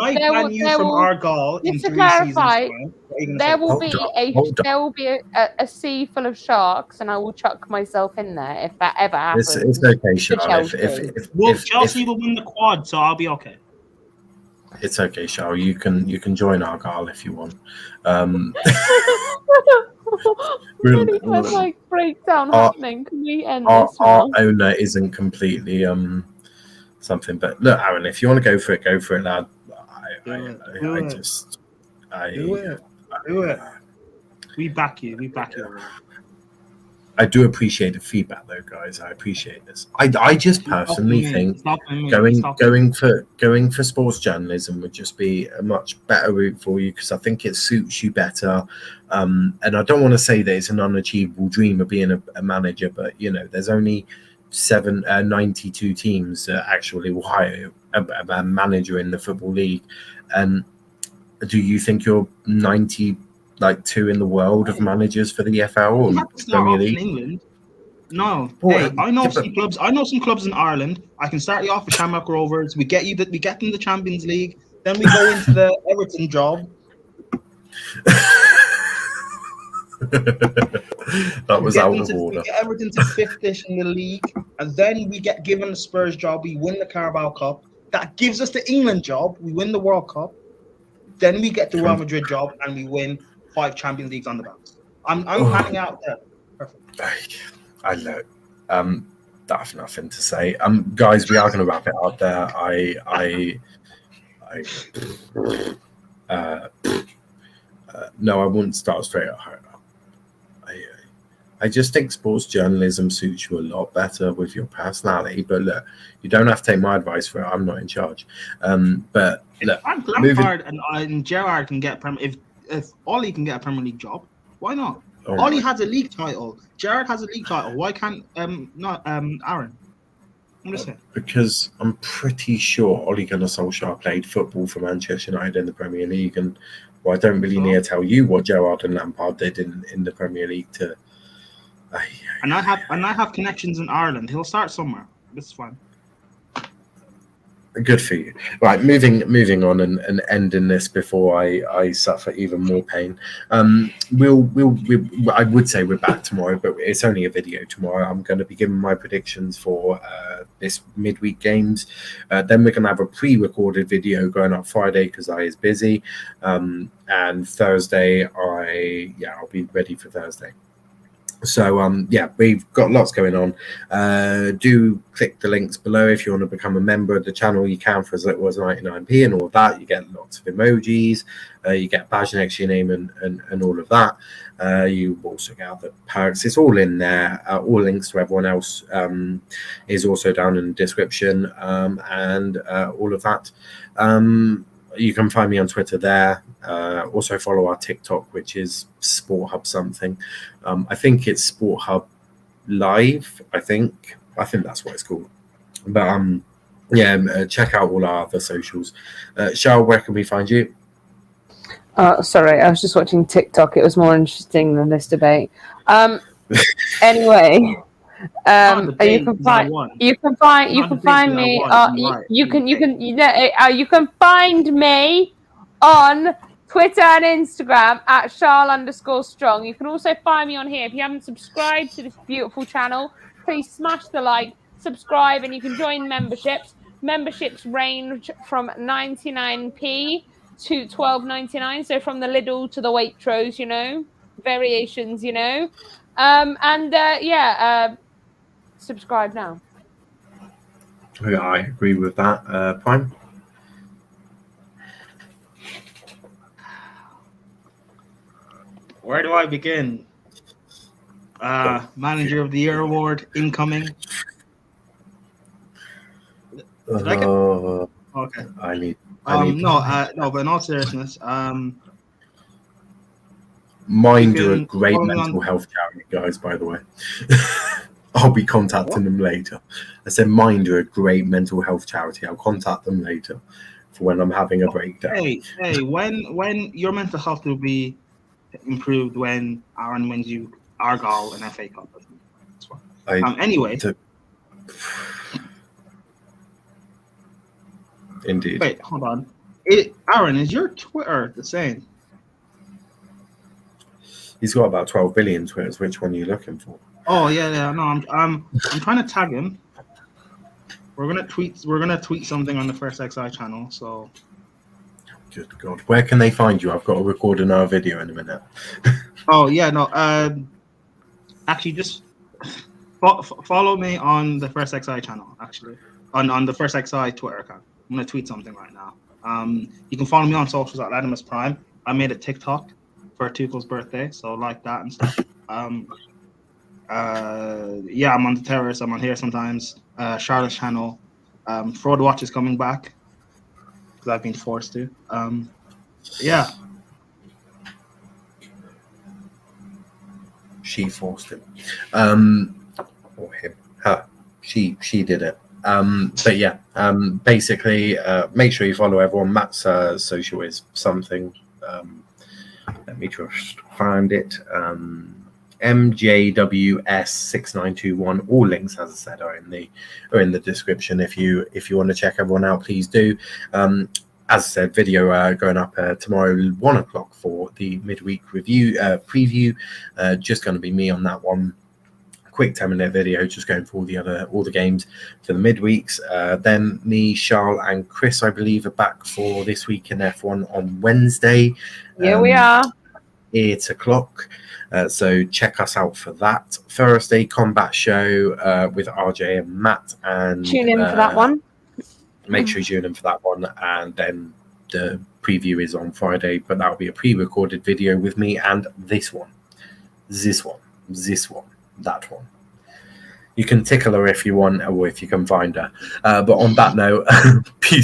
I ban you from Argyle in 3 seasons time, there will be a sea full of sharks, and I will chuck myself in there if that ever happens. It's okay, Charl. Chelsea will win the quad, so I'll be okay. It's okay, Charl. You can join Argyle if you want. Really has like breakdown happening. Can we end this? Our owner isn't completely something, but look, Aaron, if you want to go for it, lad. Do it. We back you. I do appreciate the feedback, though, guys. I appreciate this. I just personally think going for sports journalism would just be a much better route for you because I think it suits you better. And I don't want to say that it's an unachievable dream of being a manager, but there's only 92 teams that actually will hire a manager in the Football League. And do you think you're 92 in the world of managers for the FL or Premier League? In England. No. Hey, I know some clubs. I know some clubs in Ireland. I can start you off with Shamrock Rovers. We get them the Champions League. Then we go into the Everton job. That was out of order. We get Everton to 5th-ish in the league, and then we get given the Spurs job. We win the Carabao Cup. That gives us the England job. We win the World Cup. Then we get the Real Madrid job, and we win 5 Champions Leagues on the bounce. I'm panning out there. Perfect. I know. I have nothing to say. Guys, we are going to wrap it up there. No, I wouldn't start straight at home. I just think sports journalism suits you a lot better with your personality. But look, you don't have to take my advice for it. I'm not in charge. But look, Lampard and Gerrard can get if Ollie can get a Premier League job, why not? Ollie has a league title. Gerrard has a league title. Why can't Aaron? I'm just saying. Because I'm pretty sure Ole Gunnar Solskjaer played football for Manchester United in the Premier League, and I don't really need to tell you what Gerrard and Lampard did in the Premier League to. And I have connections in Ireland. He'll start somewhere. This is fine. Good for you. Right, moving on and ending this before I suffer even more pain. I would say we're back tomorrow, but it's only a video tomorrow. I'm going to be giving my predictions for this midweek games. Then we're going to have a pre-recorded video going up Friday because I is busy. And Thursday, I'll be ready for Thursday. So yeah, we've got lots going on. Do click the links below if you want to become a member of the channel. You can for as little as 99p and all of that. You get lots of emojis. You get a badge next to your name and all of that. You also get other perks. It's all in there. All links to everyone else is also down in the description, and all of that. You can find me on Twitter there. Also follow our TikTok, which is Sport Hub something. I think it's Sport Hub Live. I think that's what it's called. But yeah, check out all our other socials. Charl, where can we find you? Sorry, I was just watching TikTok. It was more interesting than this debate. Anyway. You can find me. You can find me on Twitter and Instagram at Charl_strong. You can also find me on here. If you haven't subscribed to this beautiful channel, please smash the like, subscribe, and you can join memberships. Memberships range from 99p to 12.99. So from the Lidl to the Waitrose, you know, variations, you know. Subscribe now. Yeah, I agree with that. Prime. Where do I begin? Manager of the Year award incoming. Did I get... Okay. I need no, but in all seriousness, Mind are a great mental health charity, guys, by the way. I'll be contacting them later. I said Mind are a great mental health charity. I'll contact them later for when I'm having a breakdown. Hey, when your mental health will be improved when Aaron wins you Argyle and FA Cup. Anyway. Indeed. Wait, hold on. Aaron, is your Twitter the same? He's got about 12 billion Twitters. Which one are you looking for? Oh yeah. No, I'm trying to tag him. We're gonna tweet something on the First XI channel. So. Good God, where can they find you? I've got to record another video in a minute. Oh yeah, no. Actually, just follow me on the First XI channel. Actually, on the First XI Twitter account. I'm gonna tweet something right now. You can follow me on socials at Latimus Prime. I made a TikTok for Tuchel's birthday, so like that and stuff. Yeah, I'm on the Terrace. I'm on here sometimes. Charlotte's channel. Fraud Watch is coming back because I've been forced to. Yeah. She forced him. Or him. Her. She did it. But yeah, basically, make sure you follow everyone. Matt's social is something. Let me just find it. MJWS6921. All links, as I said, are in the description. If you want to check everyone out, please do. As I said, video going up tomorrow 1 o'clock for the midweek review preview. Just going to be me on that one. Quick 10-minute video, just going for all the games for the midweeks. Then me, Charl, and Chris, I believe, are back for This Week in F1 on Wednesday. Here we are. 8 o'clock. So check us out for that. Thursday combat show with RJ and Matt. And tune in for that one. Make sure you tune in for that one. And then the preview is on Friday, but that'll be a pre-recorded video with me and this one, that one. You can tickle her if you want, or if you can find her. But on that note, peace.